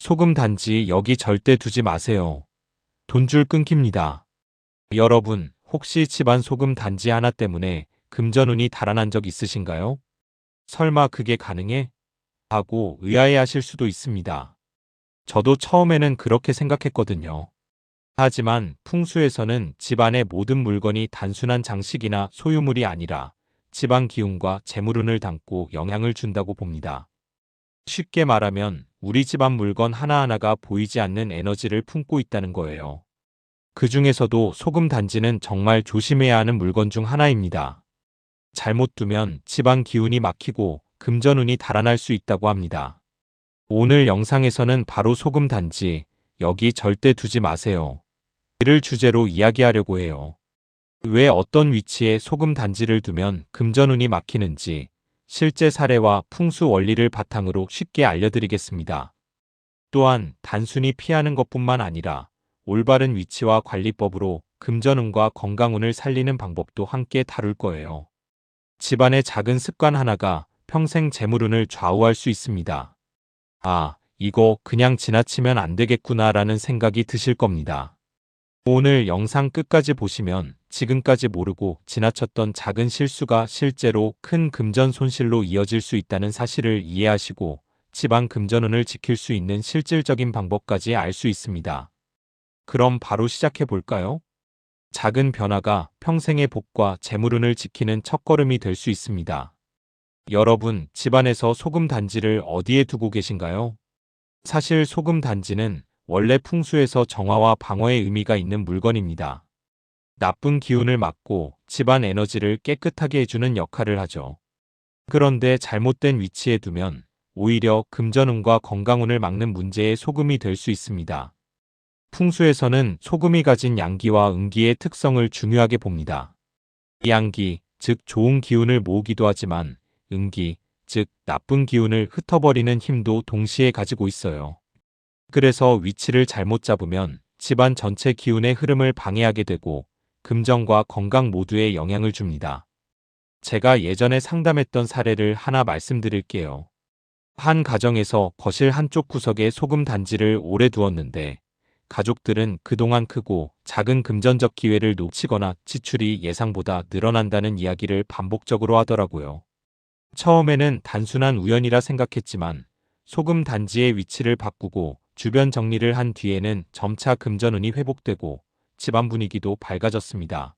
소금 단지 여기 절대 두지 마세요. 돈줄 끊깁니다. 여러분, 혹시 집안 소금 단지 하나 때문에 금전운이 달아난 적 있으신가요? 설마 그게 가능해? 하고 의아해하실 수도 있습니다. 저도 처음에는 그렇게 생각했거든요. 하지만 풍수에서는 집안의 모든 물건이 단순한 장식이나 소유물이 아니라 집안 기운과 재물운을 담고 영향을 준다고 봅니다. 쉽게 말하면 우리 집안 물건 하나하나가 보이지 않는 에너지를 품고 있다는 거예요. 그 중에서도 소금 단지는 정말 조심해야 하는 물건 중 하나입니다. 잘못 두면 집안 기운이 막히고 금전운이 달아날 수 있다고 합니다. 오늘 영상에서는 바로 소금 단지, 여기 절대 두지 마세요. 이를 주제로 이야기하려고 해요. 왜 어떤 위치에 소금 단지를 두면 금전운이 막히는지 실제 사례와 풍수 원리를 바탕으로 쉽게 알려드리겠습니다. 또한 단순히 피하는 것뿐만 아니라 올바른 위치와 관리법으로 금전운과 건강운을 살리는 방법도 함께 다룰 거예요. 집안의 작은 습관 하나가 평생 재물운을 좌우할 수 있습니다. 아, 이거 그냥 지나치면 안 되겠구나라는 생각이 드실 겁니다. 오늘 영상 끝까지 보시면 지금까지 모르고 지나쳤던 작은 실수가 실제로 큰 금전 손실로 이어질 수 있다는 사실을 이해하시고 집안 금전운을 지킬 수 있는 실질적인 방법까지 알 수 있습니다. 그럼 바로 시작해 볼까요? 작은 변화가 평생의 복과 재물운을 지키는 첫걸음이 될 수 있습니다. 여러분, 집안에서 소금 단지를 어디에 두고 계신가요? 사실 소금 단지는 원래 풍수에서 정화와 방어의 의미가 있는 물건입니다. 나쁜 기운을 막고 집안 에너지를 깨끗하게 해주는 역할을 하죠. 그런데 잘못된 위치에 두면 오히려 금전운과 건강운을 막는 문제의 소금이 될 수 있습니다. 풍수에서는 소금이 가진 양기와 음기의 특성을 중요하게 봅니다. 양기, 즉 좋은 기운을 모으기도 하지만 음기, 즉 나쁜 기운을 흩어버리는 힘도 동시에 가지고 있어요. 그래서 위치를 잘못 잡으면 집안 전체 기운의 흐름을 방해하게 되고 금전과 건강 모두에 영향을 줍니다. 제가 예전에 상담했던 사례를 하나 말씀드릴게요. 한 가정에서 거실 한쪽 구석에 소금 단지를 오래 두었는데 가족들은 그동안 크고 작은 금전적 기회를 놓치거나 지출이 예상보다 늘어난다는 이야기를 반복적으로 하더라고요. 처음에는 단순한 우연이라 생각했지만 소금 단지의 위치를 바꾸고 주변 정리를 한 뒤에는 점차 금전운이 회복되고 집안 분위기도 밝아졌습니다.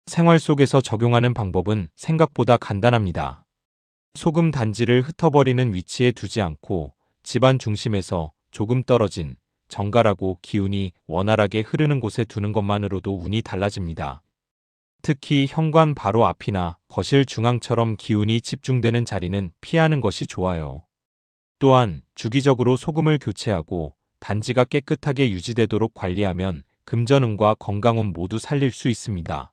생활 속에서 적용하는 방법은 생각보다 간단합니다. 소금 단지를 흩어버리는 위치에 두지 않고 집안 중심에서 조금 떨어진 정갈하고 기운이 원활하게 흐르는 곳에 두는 것만으로도 운이 달라집니다. 특히 현관 바로 앞이나 거실 중앙처럼 기운이 집중되는 자리는 피하는 것이 좋아요. 또한 주기적으로 소금을 교체하고 단지가 깨끗하게 유지되도록 관리하면 금전운과 건강운 모두 살릴 수 있습니다.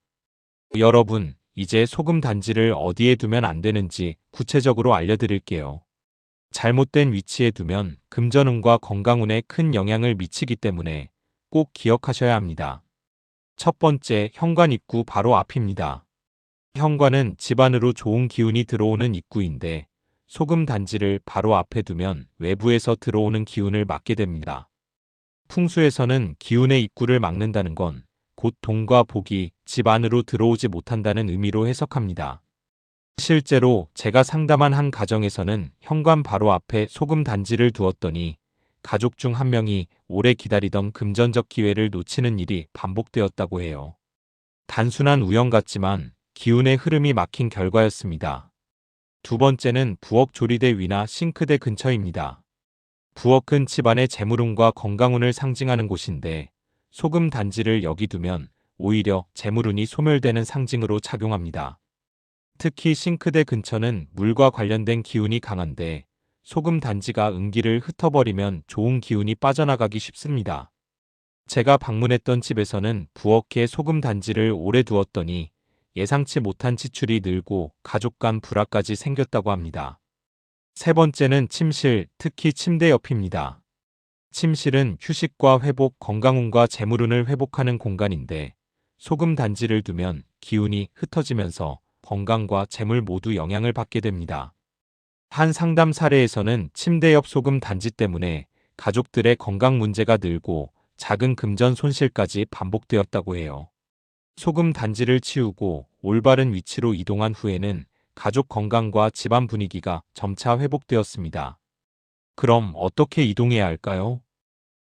여러분, 이제 소금 단지를 어디에 두면 안 되는지 구체적으로 알려드릴게요. 잘못된 위치에 두면 금전운과 건강운에 큰 영향을 미치기 때문에 꼭 기억하셔야 합니다. 첫 번째, 현관 입구 바로 앞입니다. 현관은 집 안으로 좋은 기운이 들어오는 입구인데 소금 단지를 바로 앞에 두면 외부에서 들어오는 기운을 막게 됩니다. 풍수에서는 기운의 입구를 막는다는 건 곧 돈과 복이 집 안으로 들어오지 못한다는 의미로 해석합니다. 실제로 제가 상담한 한 가정에서는 현관 바로 앞에 소금 단지를 두었더니 가족 중 한 명이 오래 기다리던 금전적 기회를 놓치는 일이 반복되었다고 해요. 단순한 우연 같지만 기운의 흐름이 막힌 결과였습니다. 두 번째는 부엌 조리대 위나 싱크대 근처입니다. 부엌은 집안의 재물운과 건강운을 상징하는 곳인데 소금 단지를 여기 두면 오히려 재물운이 소멸되는 상징으로 작용합니다. 특히 싱크대 근처는 물과 관련된 기운이 강한데 소금 단지가 음기를 흩어버리면 좋은 기운이 빠져나가기 쉽습니다. 제가 방문했던 집에서는 부엌에 소금 단지를 오래 두었더니 예상치 못한 지출이 늘고 가족 간 불화까지 생겼다고 합니다. 세 번째는 침실, 특히 침대 옆입니다. 침실은 휴식과 회복, 건강운과 재물운을 회복하는 공간인데 소금 단지를 두면 기운이 흩어지면서 건강과 재물 모두 영향을 받게 됩니다. 한 상담 사례에서는 침대 옆 소금 단지 때문에 가족들의 건강 문제가 늘고 작은 금전 손실까지 반복되었다고 해요. 소금 단지를 치우고 올바른 위치로 이동한 후에는 가족 건강과 집안 분위기가 점차 회복되었습니다. 그럼 어떻게 이동해야 할까요?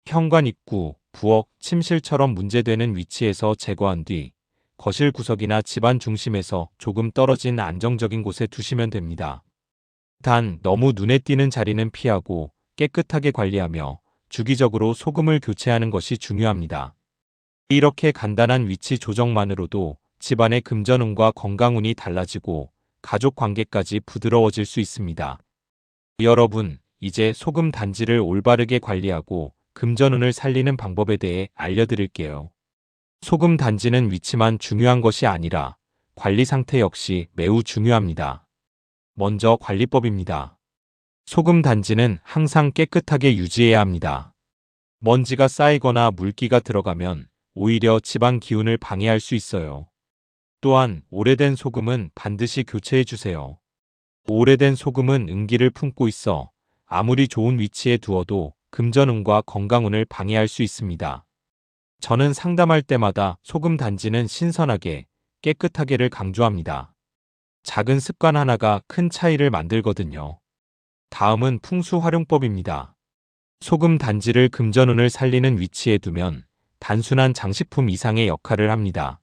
현관 입구, 부엌, 침실처럼 문제되는 위치에서 제거한 뒤 거실 구석이나 집안 중심에서 조금 떨어진 안정적인 곳에 두시면 됩니다. 단, 너무 눈에 띄는 자리는 피하고 깨끗하게 관리하며 주기적으로 소금을 교체하는 것이 중요합니다. 이렇게 간단한 위치 조정만으로도 집안의 금전운과 건강운이 달라지고 가족 관계까지 부드러워질 수 있습니다. 여러분, 이제 소금 단지를 올바르게 관리하고 금전운을 살리는 방법에 대해 알려드릴게요. 소금 단지는 위치만 중요한 것이 아니라 관리 상태 역시 매우 중요합니다. 먼저 관리법입니다. 소금 단지는 항상 깨끗하게 유지해야 합니다. 먼지가 쌓이거나 물기가 들어가면 오히려 집안 기운을 방해할 수 있어요. 또한 오래된 소금은 반드시 교체해 주세요. 오래된 소금은 은기를 품고 있어 아무리 좋은 위치에 두어도 금전운과 건강운을 방해할 수 있습니다. 저는 상담할 때마다 소금 단지는 신선하게, 깨끗하게를 강조합니다. 작은 습관 하나가 큰 차이를 만들거든요. 다음은 풍수 활용법입니다. 소금 단지를 금전운을 살리는 위치에 두면 단순한 장식품 이상의 역할을 합니다.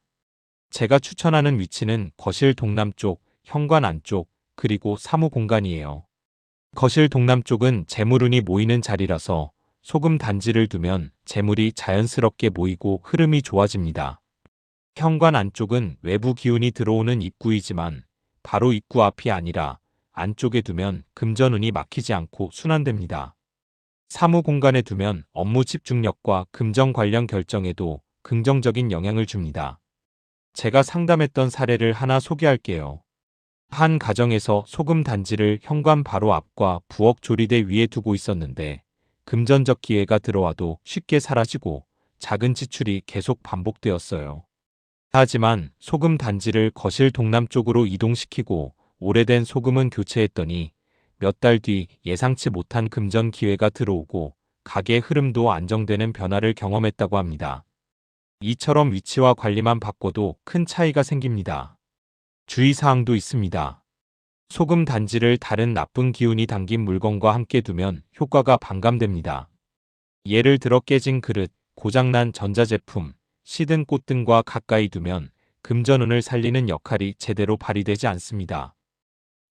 제가 추천하는 위치는 거실 동남쪽, 현관 안쪽, 그리고 사무 공간이에요. 거실 동남쪽은 재물운이 모이는 자리라서 소금 단지를 두면 재물이 자연스럽게 모이고 흐름이 좋아집니다. 현관 안쪽은 외부 기운이 들어오는 입구이지만 바로 입구 앞이 아니라 안쪽에 두면 금전운이 막히지 않고 순환됩니다. 사무 공간에 두면 업무 집중력과 금전 관련 결정에도 긍정적인 영향을 줍니다. 제가 상담했던 사례를 하나 소개할게요. 한 가정에서 소금 단지를 현관 바로 앞과 부엌 조리대 위에 두고 있었는데 금전적 기회가 들어와도 쉽게 사라지고 작은 지출이 계속 반복되었어요. 하지만 소금 단지를 거실 동남쪽으로 이동시키고 오래된 소금은 교체했더니 몇 달 뒤 예상치 못한 금전 기회가 들어오고 가게 흐름도 안정되는 변화를 경험했다고 합니다. 이처럼 위치와 관리만 바꿔도 큰 차이가 생깁니다. 주의사항도 있습니다. 소금 단지를 다른 나쁜 기운이 담긴 물건과 함께 두면 효과가 반감됩니다. 예를 들어 깨진 그릇, 고장난 전자제품, 시든 꽃 등과 가까이 두면 금전운을 살리는 역할이 제대로 발휘되지 않습니다.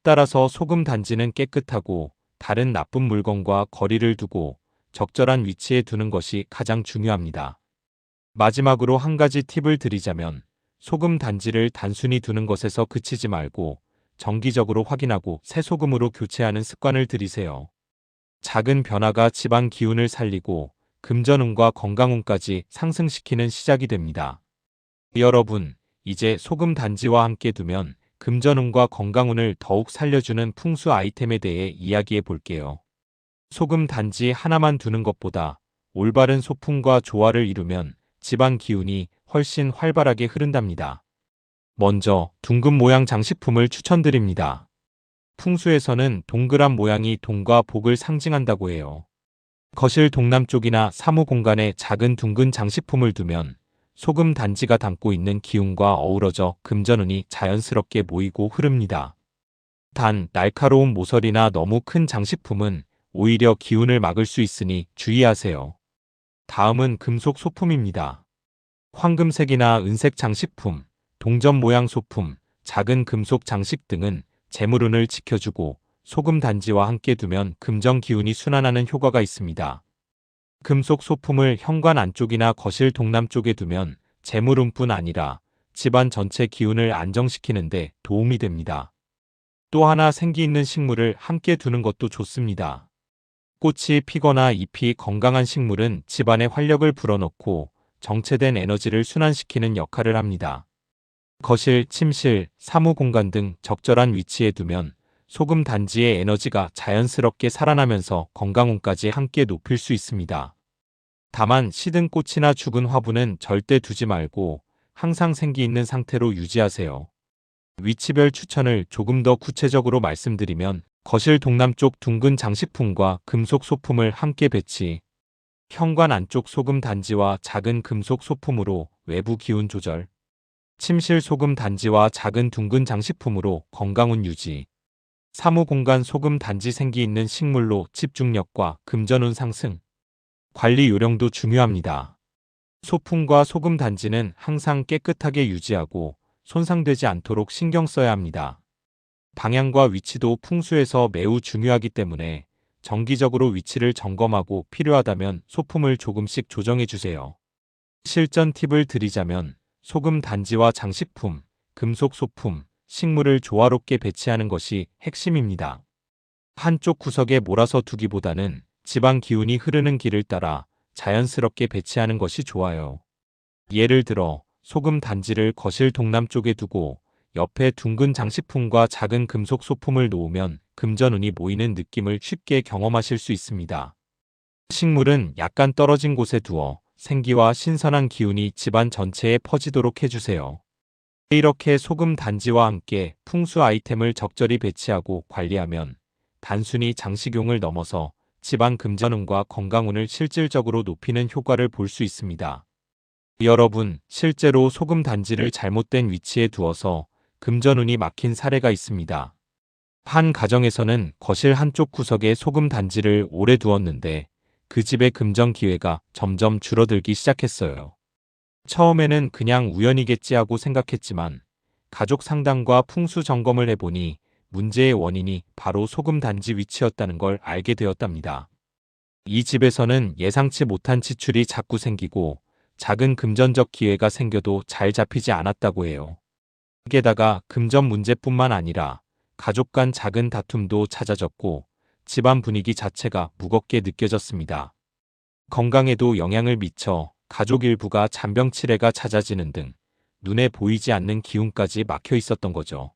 따라서 소금 단지는 깨끗하고 다른 나쁜 물건과 거리를 두고 적절한 위치에 두는 것이 가장 중요합니다. 마지막으로 한 가지 팁을 드리자면 소금 단지를 단순히 두는 것에서 그치지 말고 정기적으로 확인하고 새 소금으로 교체하는 습관을 들이세요. 작은 변화가 집안 기운을 살리고 금전운과 건강운까지 상승시키는 시작이 됩니다. 여러분, 이제 소금 단지와 함께 두면 금전운과 건강운을 더욱 살려주는 풍수 아이템에 대해 이야기해 볼게요. 소금 단지 하나만 두는 것보다 올바른 소품과 조화를 이루면 집안 기운이 훨씬 활발하게 흐른답니다. 먼저 둥근 모양 장식품을 추천드립니다. 풍수에서는 동그란 모양이 돈과 복을 상징한다고 해요. 거실 동남쪽이나 사무 공간에 작은 둥근 장식품을 두면 소금 단지가 담고 있는 기운과 어우러져 금전운이 자연스럽게 모이고 흐릅니다. 단, 날카로운 모서리나 너무 큰 장식품은 오히려 기운을 막을 수 있으니 주의하세요. 다음은 금속 소품입니다. 황금색이나 은색 장식품, 동전 모양 소품, 작은 금속 장식 등은 재물운을 지켜주고 소금 단지와 함께 두면 금전 기운이 순환하는 효과가 있습니다. 금속 소품을 현관 안쪽이나 거실 동남쪽에 두면 재물운뿐 아니라 집안 전체 기운을 안정시키는 데 도움이 됩니다. 또 하나 생기 있는 식물을 함께 두는 것도 좋습니다. 꽃이 피거나 잎이 건강한 식물은 집안에 활력을 불어넣고 정체된 에너지를 순환시키는 역할을 합니다. 거실, 침실, 사무 공간 등 적절한 위치에 두면 소금 단지의 에너지가 자연스럽게 살아나면서 건강운까지 함께 높일 수 있습니다. 다만 시든 꽃이나 죽은 화분은 절대 두지 말고 항상 생기 있는 상태로 유지하세요. 위치별 추천을 조금 더 구체적으로 말씀드리면 거실 동남쪽 둥근 장식품과 금속 소품을 함께 배치, 현관 안쪽 소금 단지와 작은 금속 소품으로 외부 기운 조절. 침실 소금 단지와 작은 둥근 장식품으로 건강운 유지. 사무 공간 소금 단지 생기 있는 식물로 집중력과 금전운 상승. 관리 요령도 중요합니다. 소품과 소금 단지는 항상 깨끗하게 유지하고 손상되지 않도록 신경 써야 합니다. 방향과 위치도 풍수에서 매우 중요하기 때문에 정기적으로 위치를 점검하고 필요하다면 소품을 조금씩 조정해 주세요. 실전 팁을 드리자면 소금 단지와 장식품, 금속 소품, 식물을 조화롭게 배치하는 것이 핵심입니다. 한쪽 구석에 몰아서 두기보다는 집안 기운이 흐르는 길을 따라 자연스럽게 배치하는 것이 좋아요. 예를 들어 소금 단지를 거실 동남쪽에 두고 옆에 둥근 장식품과 작은 금속 소품을 놓으면 금전운이 모이는 느낌을 쉽게 경험하실 수 있습니다. 식물은 약간 떨어진 곳에 두어 생기와 신선한 기운이 집안 전체에 퍼지도록 해주세요. 이렇게 소금 단지와 함께 풍수 아이템을 적절히 배치하고 관리하면 단순히 장식용을 넘어서 집안 금전운과 건강운을 실질적으로 높이는 효과를 볼 수 있습니다. 여러분, 실제로 소금 단지를 잘못된 위치에 두어서 금전운이 막힌 사례가 있습니다. 한 가정에서는 거실 한쪽 구석에 소금 단지를 오래 두었는데 그 집의 금전 기회가 점점 줄어들기 시작했어요. 처음에는 그냥 우연이겠지 하고 생각했지만 가족 상담과 풍수 점검을 해보니 문제의 원인이 바로 소금 단지 위치였다는 걸 알게 되었답니다. 이 집에서는 예상치 못한 지출이 자꾸 생기고 작은 금전적 기회가 생겨도 잘 잡히지 않았다고 해요. 게다가 금전 문제뿐만 아니라 가족 간 작은 다툼도 잦아졌고 집안 분위기 자체가 무겁게 느껴졌습니다. 건강에도 영향을 미쳐 가족 일부가 잔병치레가 잦아지는 등 눈에 보이지 않는 기운까지 막혀 있었던 거죠.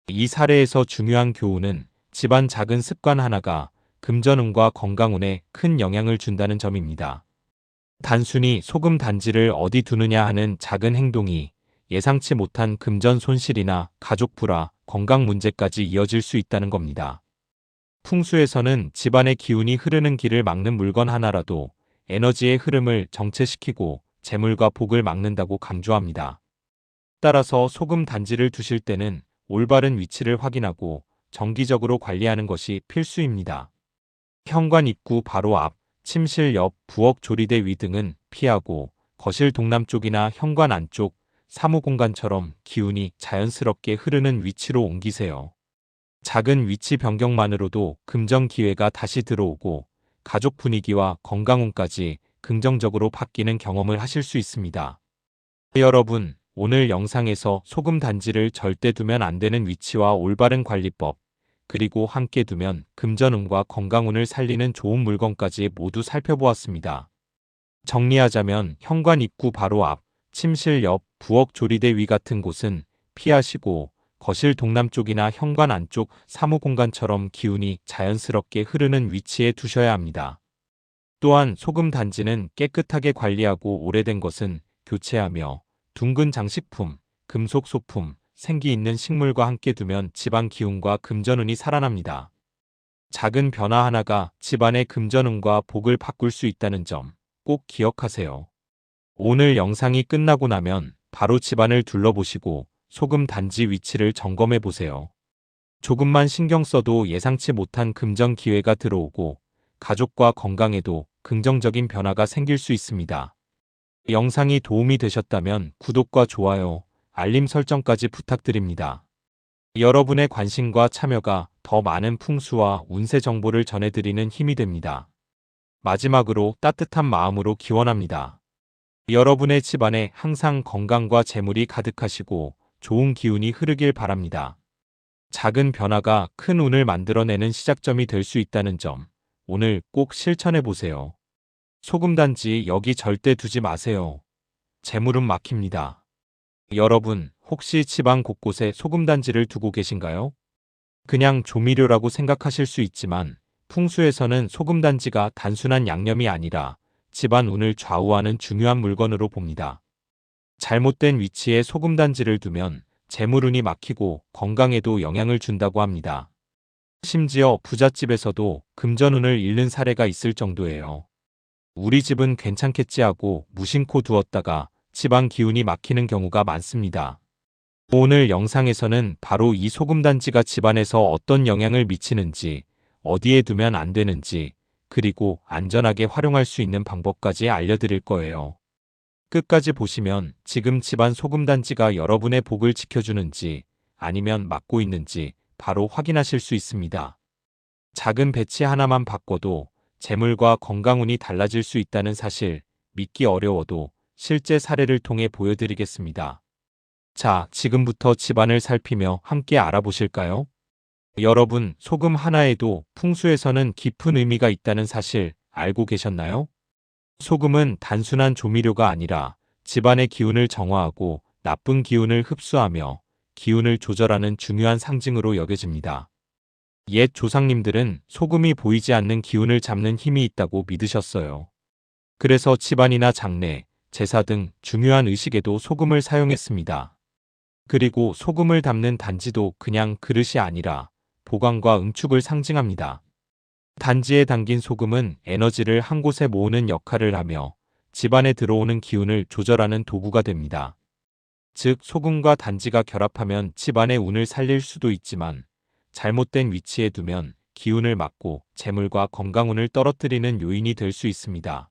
이 사례에서 중요한 교훈은 집안 작은 습관 하나가 금전운과 건강운에 큰 영향을 준다는 점입니다. 단순히 소금 단지를 어디 두느냐 하는 작은 행동이 예상치 못한 금전 손실이나 가족 불화, 건강 문제까지 이어질 수 있다는 겁니다. 풍수에서는 집안의 기운이 흐르는 길을 막는 물건 하나라도 에너지의 흐름을 정체시키고 재물과 복을 막는다고 강조합니다. 따라서 소금 단지를 두실 때는 올바른 위치를 확인하고 정기적으로 관리하는 것이 필수입니다. 현관 입구 바로 앞, 침실 옆, 부엌 조리대 위 등은 피하고 거실 동남쪽이나 현관 안쪽, 사무공간처럼 기운이 자연스럽게 흐르는 위치로 옮기세요. 작은 위치 변경만으로도 금전 기회가 다시 들어오고 가족 분위기와 건강운까지 긍정적으로 바뀌는 경험을 하실 수 있습니다. 여러분, 오늘 영상에서 소금 단지를 절대 두면 안 되는 위치와 올바른 관리법, 그리고 함께 두면 금전운과 건강운을 살리는 좋은 물건까지 모두 살펴보았습니다. 정리하자면 현관 입구 바로 앞, 침실 옆, 부엌 조리대 위 같은 곳은 피하시고 거실 동남쪽이나 현관 안쪽 사무공간처럼 기운이 자연스럽게 흐르는 위치에 두셔야 합니다. 또한 소금 단지는 깨끗하게 관리하고 오래된 것은 교체하며 둥근 장식품, 금속 소품, 생기 있는 식물과 함께 두면 집안 기운과 금전운이 살아납니다. 작은 변화 하나가 집안의 금전운과 복을 바꿀 수 있다는 점 꼭 기억하세요. 오늘 영상이 끝나고 나면 바로 집안을 둘러보시고 소금 단지 위치를 점검해 보세요. 조금만 신경 써도 예상치 못한 금전 기회가 들어오고 가족과 건강에도 긍정적인 변화가 생길 수 있습니다. 영상이 도움이 되셨다면 구독과 좋아요, 알림 설정까지 부탁드립니다. 여러분의 관심과 참여가 더 많은 풍수와 운세 정보를 전해드리는 힘이 됩니다. 마지막으로 따뜻한 마음으로 기원합니다. 여러분의 집안에 항상 건강과 재물이 가득하시고 좋은 기운이 흐르길 바랍니다. 작은 변화가 큰 운을 만들어내는 시작점이 될 수 있다는 점, 오늘 꼭 실천해 보세요. 소금단지 여기 절대 두지 마세요. 재물은 막힙니다. 여러분, 혹시 집안 곳곳에 소금단지를 두고 계신가요? 그냥 조미료라고 생각하실 수 있지만 풍수에서는 소금단지가 단순한 양념이 아니라 집안 운을 좌우하는 중요한 물건으로 봅니다. 잘못된 위치에 소금단지를 두면 재물운이 막히고 건강에도 영향을 준다고 합니다. 심지어 부잣집에서도 금전운을 잃는 사례가 있을 정도예요. 우리 집은 괜찮겠지 하고 무심코 두었다가 집안 기운이 막히는 경우가 많습니다. 오늘 영상에서는 바로 이 소금단지가 집안에서 어떤 영향을 미치는지, 어디에 두면 안 되는지, 그리고 안전하게 활용할 수 있는 방법까지 알려드릴 거예요. 끝까지 보시면 지금 집안 소금단지가 여러분의 복을 지켜주는지 아니면 막고 있는지 바로 확인하실 수 있습니다. 작은 배치 하나만 바꿔도 재물과 건강운이 달라질 수 있다는 사실, 믿기 어려워도 실제 사례를 통해 보여드리겠습니다. 자, 지금부터 집안을 살피며 함께 알아보실까요? 여러분, 소금 하나에도 풍수에서는 깊은 의미가 있다는 사실 알고 계셨나요? 소금은 단순한 조미료가 아니라 집안의 기운을 정화하고 나쁜 기운을 흡수하며 기운을 조절하는 중요한 상징으로 여겨집니다. 옛 조상님들은 소금이 보이지 않는 기운을 잡는 힘이 있다고 믿으셨어요. 그래서 집안이나 장례, 제사 등 중요한 의식에도 소금을 사용했습니다. 그리고 소금을 담는 단지도 그냥 그릇이 아니라 보관과 응축을 상징합니다. 단지에 담긴 소금은 에너지를 한 곳에 모으는 역할을 하며 집안에 들어오는 기운을 조절하는 도구가 됩니다. 즉, 소금과 단지가 결합하면 집안의 운을 살릴 수도 있지만 잘못된 위치에 두면 기운을 막고 재물과 건강운을 떨어뜨리는 요인이 될 수 있습니다.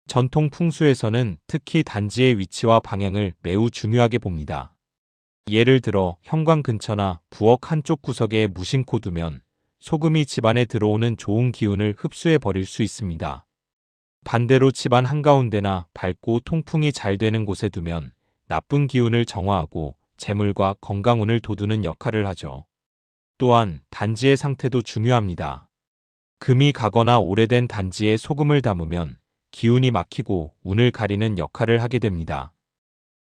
전통 풍수에서는 특히 단지의 위치와 방향을 매우 중요하게 봅니다. 예를 들어 현관 근처나 부엌 한쪽 구석에 무심코 두면 소금이 집안에 들어오는 좋은 기운을 흡수해 버릴 수 있습니다. 반대로 집안 한가운데나 밝고 통풍이 잘 되는 곳에 두면 나쁜 기운을 정화하고 재물과 건강운을 돋우는 역할을 하죠. 또한 단지의 상태도 중요합니다. 금이 가거나 오래된 단지에 소금을 담으면 기운이 막히고 운을 가리는 역할을 하게 됩니다.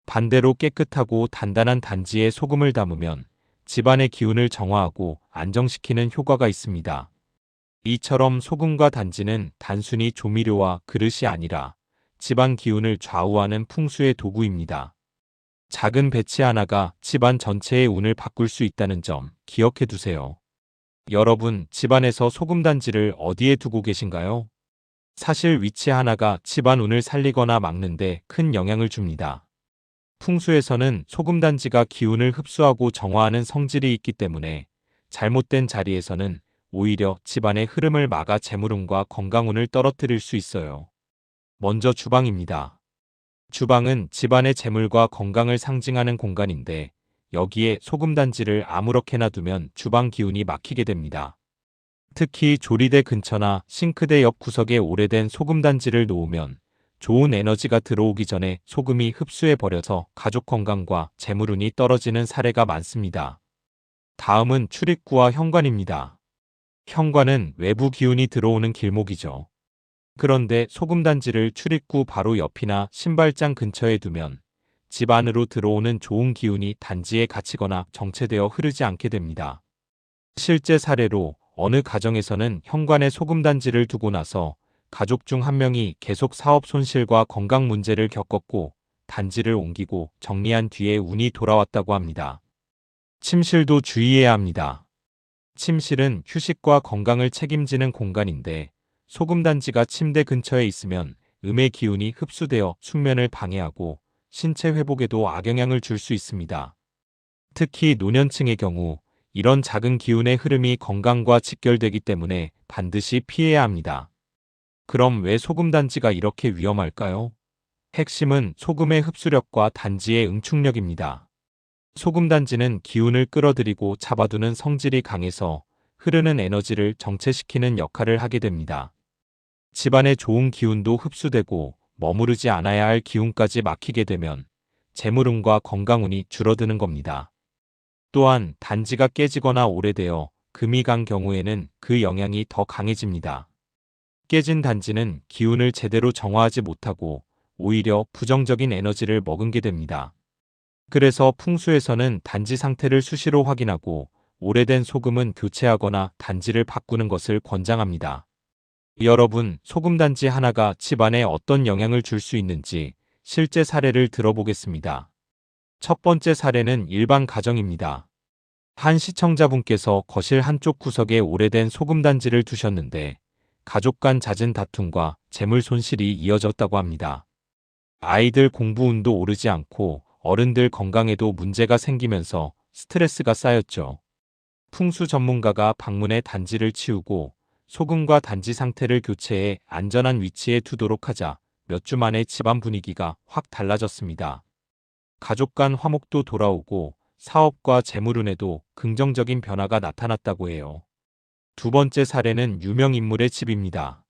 반대로 깨끗하고 단단한 단지에 소금을 담으면 집안의 기운을 정화하고 안정시키는 효과가 있습니다. 이처럼 소금과 단지는 단순히 조미료와 그릇이 아니라 집안 기운을 좌우하는 풍수의 도구입니다. 작은 배치 하나가 집안 전체의 운을 바꿀 수 있다는 점 기억해 두세요. 여러분, 집안에서 소금단지를 어디에 두고 계신가요? 사실 위치 하나가 집안 운을 살리거나 막는데 큰 영향을 줍니다. 풍수에서는 소금단지가 기운을 흡수하고 정화하는 성질이 있기 때문에 잘못된 자리에서는 오히려 집안의 흐름을 막아 재물운과 건강운을 떨어뜨릴 수 있어요. 먼저 주방입니다. 주방은 집안의 재물과 건강을 상징하는 공간인데 여기에 소금단지를 아무렇게나 두면 주방 기운이 막히게 됩니다. 특히 조리대 근처나 싱크대 옆 구석에 오래된 소금단지를 놓으면 좋은 에너지가 들어오기 전에 소금이 흡수해 버려서 가족 건강과 재물운이 떨어지는 사례가 많습니다. 다음은 출입구와 현관입니다. 현관은 외부 기운이 들어오는 길목이죠. 그런데 소금단지를 출입구 바로 옆이나 신발장 근처에 두면 집 안으로 들어오는 좋은 기운이 단지에 갇히거나 정체되어 흐르지 않게 됩니다. 실제 사례로 어느 가정에서는 현관에 소금단지를 두고 나서 가족 중 한 명이 계속 사업 손실과 건강 문제를 겪었고 단지를 옮기고 정리한 뒤에 운이 돌아왔다고 합니다. 침실도 주의해야 합니다. 침실은 휴식과 건강을 책임지는 공간인데 소금단지가 침대 근처에 있으면 음의 기운이 흡수되어 숙면을 방해하고 신체 회복에도 악영향을 줄 수 있습니다. 특히 노년층의 경우 이런 작은 기운의 흐름이 건강과 직결되기 때문에 반드시 피해야 합니다. 그럼 왜 소금단지가 이렇게 위험할까요? 핵심은 소금의 흡수력과 단지의 응축력입니다. 소금단지는 기운을 끌어들이고 잡아두는 성질이 강해서 흐르는 에너지를 정체시키는 역할을 하게 됩니다. 집안의 좋은 기운도 흡수되고 머무르지 않아야 할 기운까지 막히게 되면 재물운과 건강운이 줄어드는 겁니다. 또한 단지가 깨지거나 오래되어 금이 간 경우에는 그 영향이 더 강해집니다. 깨진 단지는 기운을 제대로 정화하지 못하고 오히려 부정적인 에너지를 머금게 됩니다. 그래서 풍수에서는 단지 상태를 수시로 확인하고 오래된 소금은 교체하거나 단지를 바꾸는 것을 권장합니다. 여러분, 소금단지 하나가 집안에 어떤 영향을 줄 수 있는지 실제 사례를 들어보겠습니다. 첫 번째 사례는 일반 가정입니다. 한 시청자분께서 거실 한쪽 구석에 오래된 소금단지를 두셨는데 가족 간 잦은 다툼과 재물 손실이 이어졌다고 합니다. 아이들 공부 운도 오르지 않고 어른들 건강에도 문제가 생기면서 스트레스가 쌓였죠. 풍수 전문가가 방문해 단지를 치우고 소금과 단지 상태를 교체해 안전한 위치에 두도록 하자 몇 주 만에 집안 분위기가 확 달라졌습니다. 가족 간 화목도 돌아오고 사업과 재물운에도 긍정적인 변화가 나타났다고 해요. 두 번째 사례는 유명 인물의 집입니다.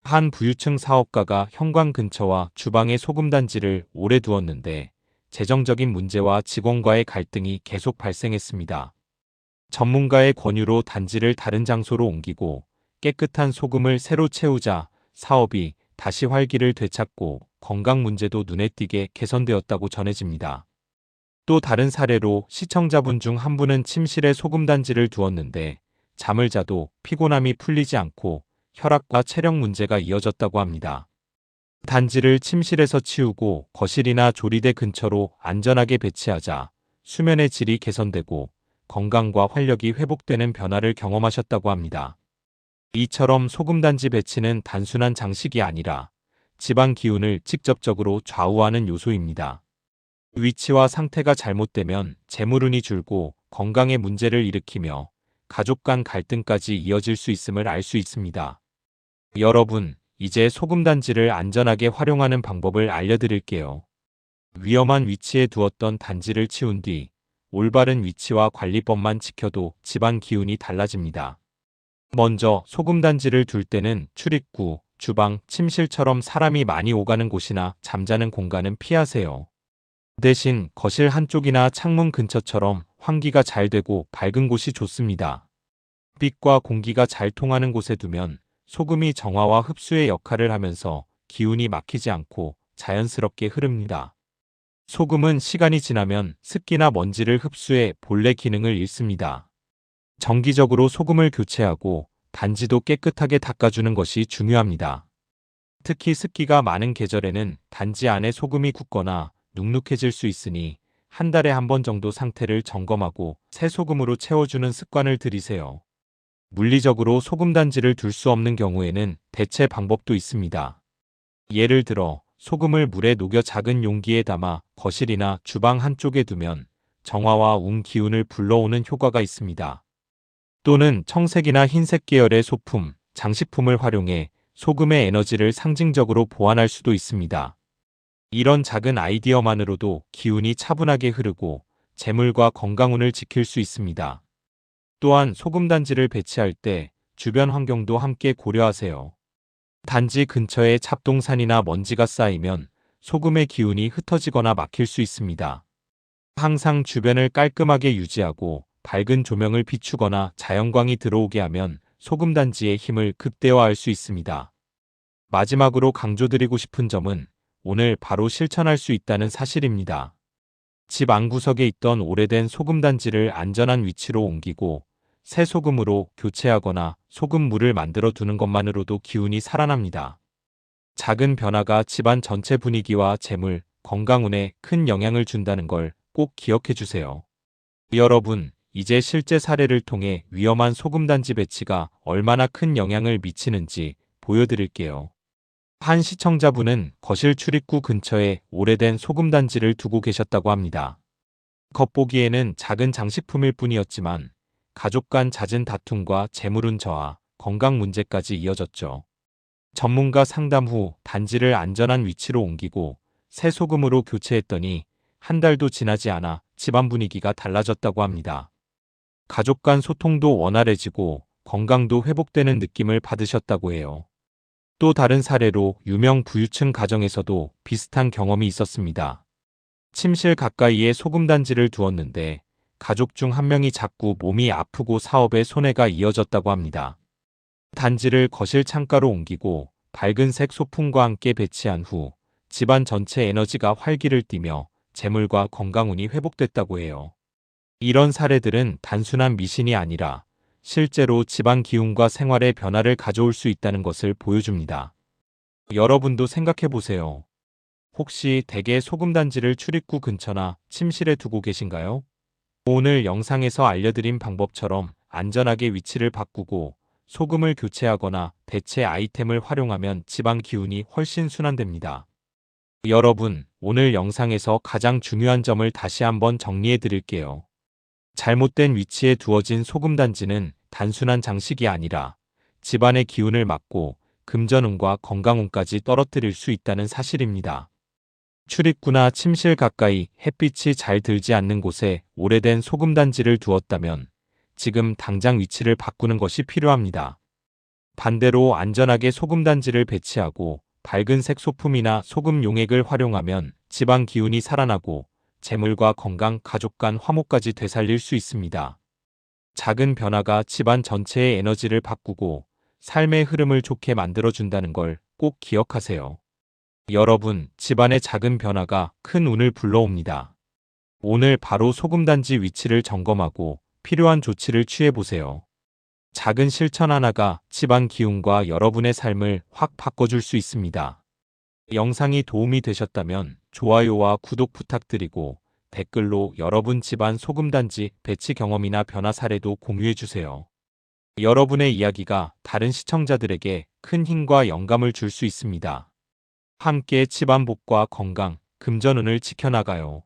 한 부유층 사업가가 현관 근처와 주방에 소금단지를 오래 두었는데 재정적인 문제와 직원과의 갈등이 계속 발생했습니다. 전문가의 권유로 단지를 다른 장소로 옮기고 깨끗한 소금을 새로 채우자 사업이 다시 활기를 되찾고 건강 문제도 눈에 띄게 개선되었다고 전해집니다. 또 다른 사례로 시청자분 중 한 분은 침실에 소금단지를 두었는데 잠을 자도 피곤함이 풀리지 않고 혈압과 체력 문제가 이어졌다고 합니다. 단지를 침실에서 치우고 거실이나 조리대 근처로 안전하게 배치하자 수면의 질이 개선되고 건강과 활력이 회복되는 변화를 경험하셨다고 합니다. 이처럼 소금단지 배치는 단순한 장식이 아니라 집안 기운을 직접적으로 좌우하는 요소입니다. 위치와 상태가 잘못되면 재물운이 줄고 건강에 문제를 일으키며 가족 간 갈등까지 이어질 수 있음을 알 수 있습니다. 여러분, 이제 소금단지를 안전하게 활용하는 방법을 알려드릴게요. 위험한 위치에 두었던 단지를 치운 뒤 올바른 위치와 관리법만 지켜도 집안 기운이 달라집니다. 먼저 소금단지를 둘 때는 출입구, 주방, 침실처럼 사람이 많이 오가는 곳이나 잠자는 공간은 피하세요. 대신 거실 한쪽이나 창문 근처처럼 환기가 잘 되고 밝은 곳이 좋습니다. 빛과 공기가 잘 통하는 곳에 두면 소금이 정화와 흡수의 역할을 하면서 기운이 막히지 않고 자연스럽게 흐릅니다. 소금은 시간이 지나면 습기나 먼지를 흡수해 본래 기능을 잃습니다. 정기적으로 소금을 교체하고 단지도 깨끗하게 닦아주는 것이 중요합니다. 특히 습기가 많은 계절에는 단지 안에 소금이 굳거나 눅눅해질 수 있으니 한 달에 한 번 정도 상태를 점검하고 새 소금으로 채워주는 습관을 들이세요. 물리적으로 소금단지를 둘 수 없는 경우에는 대체 방법도 있습니다. 예를 들어 소금을 물에 녹여 작은 용기에 담아 거실이나 주방 한쪽에 두면 정화와 운 기운을 불러오는 효과가 있습니다. 또는 청색이나 흰색 계열의 소품, 장식품을 활용해 소금의 에너지를 상징적으로 보완할 수도 있습니다. 이런 작은 아이디어만으로도 기운이 차분하게 흐르고 재물과 건강운을 지킬 수 있습니다. 또한 소금단지를 배치할 때 주변 환경도 함께 고려하세요. 단지 근처에 잡동산이나 먼지가 쌓이면 소금의 기운이 흩어지거나 막힐 수 있습니다. 항상 주변을 깔끔하게 유지하고 밝은 조명을 비추거나 자연광이 들어오게 하면 소금단지의 힘을 극대화할 수 있습니다. 마지막으로 강조드리고 싶은 점은 오늘 바로 실천할 수 있다는 사실입니다. 집 안구석에 있던 오래된 소금단지를 안전한 위치로 옮기고 새 소금으로 교체하거나 소금물을 만들어 두는 것만으로도 기운이 살아납니다. 작은 변화가 집안 전체 분위기와 재물, 건강운에 큰 영향을 준다는 걸 꼭 기억해 주세요. 여러분, 이제 실제 사례를 통해 위험한 소금단지 배치가 얼마나 큰 영향을 미치는지 보여드릴게요. 한 시청자분은 거실 출입구 근처에 오래된 소금단지를 두고 계셨다고 합니다. 겉보기에는 작은 장식품일 뿐이었지만 가족 간 잦은 다툼과 재물운 저하, 건강 문제까지 이어졌죠. 전문가 상담 후 단지를 안전한 위치로 옮기고 새 소금으로 교체했더니 한 달도 지나지 않아 집안 분위기가 달라졌다고 합니다. 가족 간 소통도 원활해지고 건강도 회복되는 느낌을 받으셨다고 해요. 또 다른 사례로 유명 부유층 가정에서도 비슷한 경험이 있었습니다. 침실 가까이에 소금단지를 두었는데 가족 중 한 명이 자꾸 몸이 아프고 사업에 손해가 이어졌다고 합니다. 단지를 거실 창가로 옮기고 밝은색 소품과 함께 배치한 후 집안 전체 에너지가 활기를 띠며 재물과 건강운이 회복됐다고 해요. 이런 사례들은 단순한 미신이 아니라 실제로 집안 기운과 생활의 변화를 가져올 수 있다는 것을 보여줍니다. 여러분도 생각해 보세요. 혹시 댁에 소금단지를 출입구 근처나 침실에 두고 계신가요? 오늘 영상에서 알려드린 방법처럼 안전하게 위치를 바꾸고 소금을 교체하거나 대체 아이템을 활용하면 집안 기운이 훨씬 순환됩니다. 여러분, 오늘 영상에서 가장 중요한 점을 다시 한번 정리해 드릴게요. 잘못된 위치에 두어진 소금단지는 단순한 장식이 아니라 집안의 기운을 막고 금전운과 건강운까지 떨어뜨릴 수 있다는 사실입니다. 출입구나 침실 가까이 햇빛이 잘 들지 않는 곳에 오래된 소금단지를 두었다면 지금 당장 위치를 바꾸는 것이 필요합니다. 반대로 안전하게 소금단지를 배치하고 밝은색 소품이나 소금 용액을 활용하면 집안 기운이 살아나고 재물과 건강, 가족 간 화목까지 되살릴 수 있습니다. 작은 변화가 집안 전체의 에너지를 바꾸고 삶의 흐름을 좋게 만들어준다는 걸 꼭 기억하세요. 여러분, 집안의 작은 변화가 큰 운을 불러옵니다. 오늘 바로 소금단지 위치를 점검하고 필요한 조치를 취해보세요. 작은 실천 하나가 집안 기운과 여러분의 삶을 확 바꿔줄 수 있습니다. 영상이 도움이 되셨다면 좋아요와 구독 부탁드리고 댓글로 여러분 집안 소금단지 배치 경험이나 변화 사례도 공유해주세요. 여러분의 이야기가 다른 시청자들에게 큰 힘과 영감을 줄 수 있습니다. 함께 집안 복과 건강, 금전운을 지켜나가요.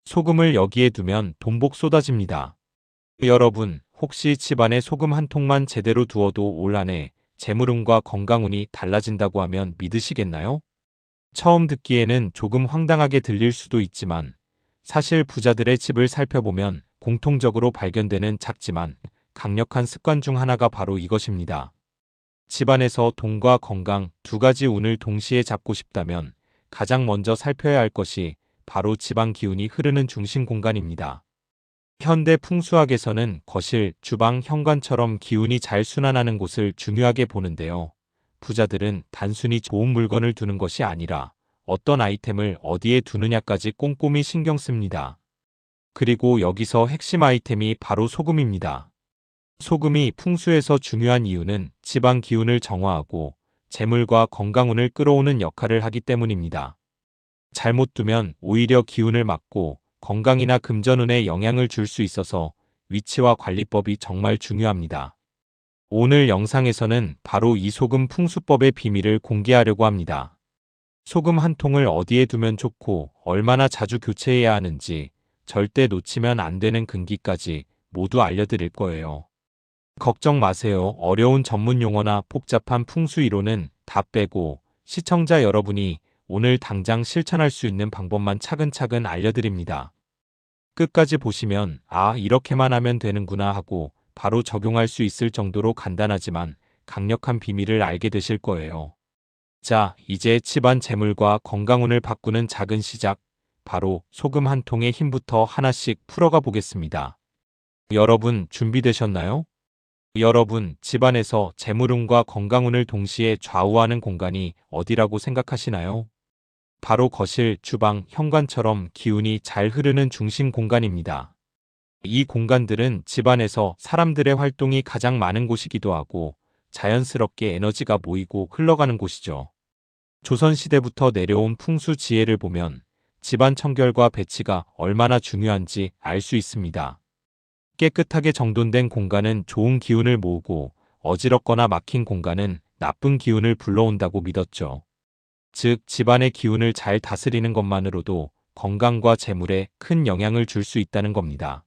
소금을 여기에 두면 돈복 쏟아집니다. 여러분, 혹시 집안에 소금 한 통만 제대로 두어도 올 한해 재물운과 건강운이 달라진다고 하면 믿으시겠나요? 처음 듣기에는 조금 황당하게 들릴 수도 있지만 사실 부자들의 집을 살펴보면 공통적으로 발견되는 작지만 강력한 습관 중 하나가 바로 이것입니다. 집안에서 돈과 건강 두 가지 운을 동시에 잡고 싶다면 가장 먼저 살펴야 할 것이 바로 집안 기운이 흐르는 중심 공간입니다. 현대 풍수학에서는 거실, 주방, 현관처럼 기운이 잘 순환하는 곳을 중요하게 보는데요. 부자들은 단순히 좋은 물건을 두는 것이 아니라 어떤 아이템을 어디에 두느냐까지 꼼꼼히 신경 씁니다. 그리고 여기서 핵심 아이템이 바로 소금입니다. 소금이 풍수에서 중요한 이유는 집안 기운을 정화하고 재물과 건강운을 끌어오는 역할을 하기 때문입니다. 잘못 두면 오히려 기운을 막고 건강이나 금전운에 영향을 줄 수 있어서 위치와 관리법이 정말 중요합니다. 오늘 영상에서는 바로 이 소금 풍수법의 비밀을 공개하려고 합니다. 소금 한 통을 어디에 두면 좋고 얼마나 자주 교체해야 하는지 절대 놓치면 안 되는 금기까지 모두 알려드릴 거예요. 걱정 마세요. 어려운 전문 용어나 복잡한 풍수 이론은 다 빼고 시청자 여러분이 오늘 당장 실천할 수 있는 방법만 차근차근 알려드립니다. 끝까지 보시면 아, 이렇게만 하면 되는구나 하고 바로 적용할 수 있을 정도로 간단하지만 강력한 비밀을 알게 되실 거예요. 자, 이제 집안 재물과 건강운을 바꾸는 작은 시작, 바로 소금 한 통의 힘부터 하나씩 풀어가 보겠습니다. 여러분 준비되셨나요? 여러분, 집안에서 재물운과 건강운을 동시에 좌우하는 공간이 어디라고 생각하시나요? 바로 거실, 주방, 현관처럼 기운이 잘 흐르는 중심 공간입니다. 이 공간들은 집안에서 사람들의 활동이 가장 많은 곳이기도 하고 자연스럽게 에너지가 모이고 흘러가는 곳이죠. 조선시대부터 내려온 풍수 지혜를 보면 집안 청결과 배치가 얼마나 중요한지 알 수 있습니다. 깨끗하게 정돈된 공간은 좋은 기운을 모으고 어지럽거나 막힌 공간은 나쁜 기운을 불러온다고 믿었죠. 즉, 집안의 기운을 잘 다스리는 것만으로도 건강과 재물에 큰 영향을 줄 수 있다는 겁니다.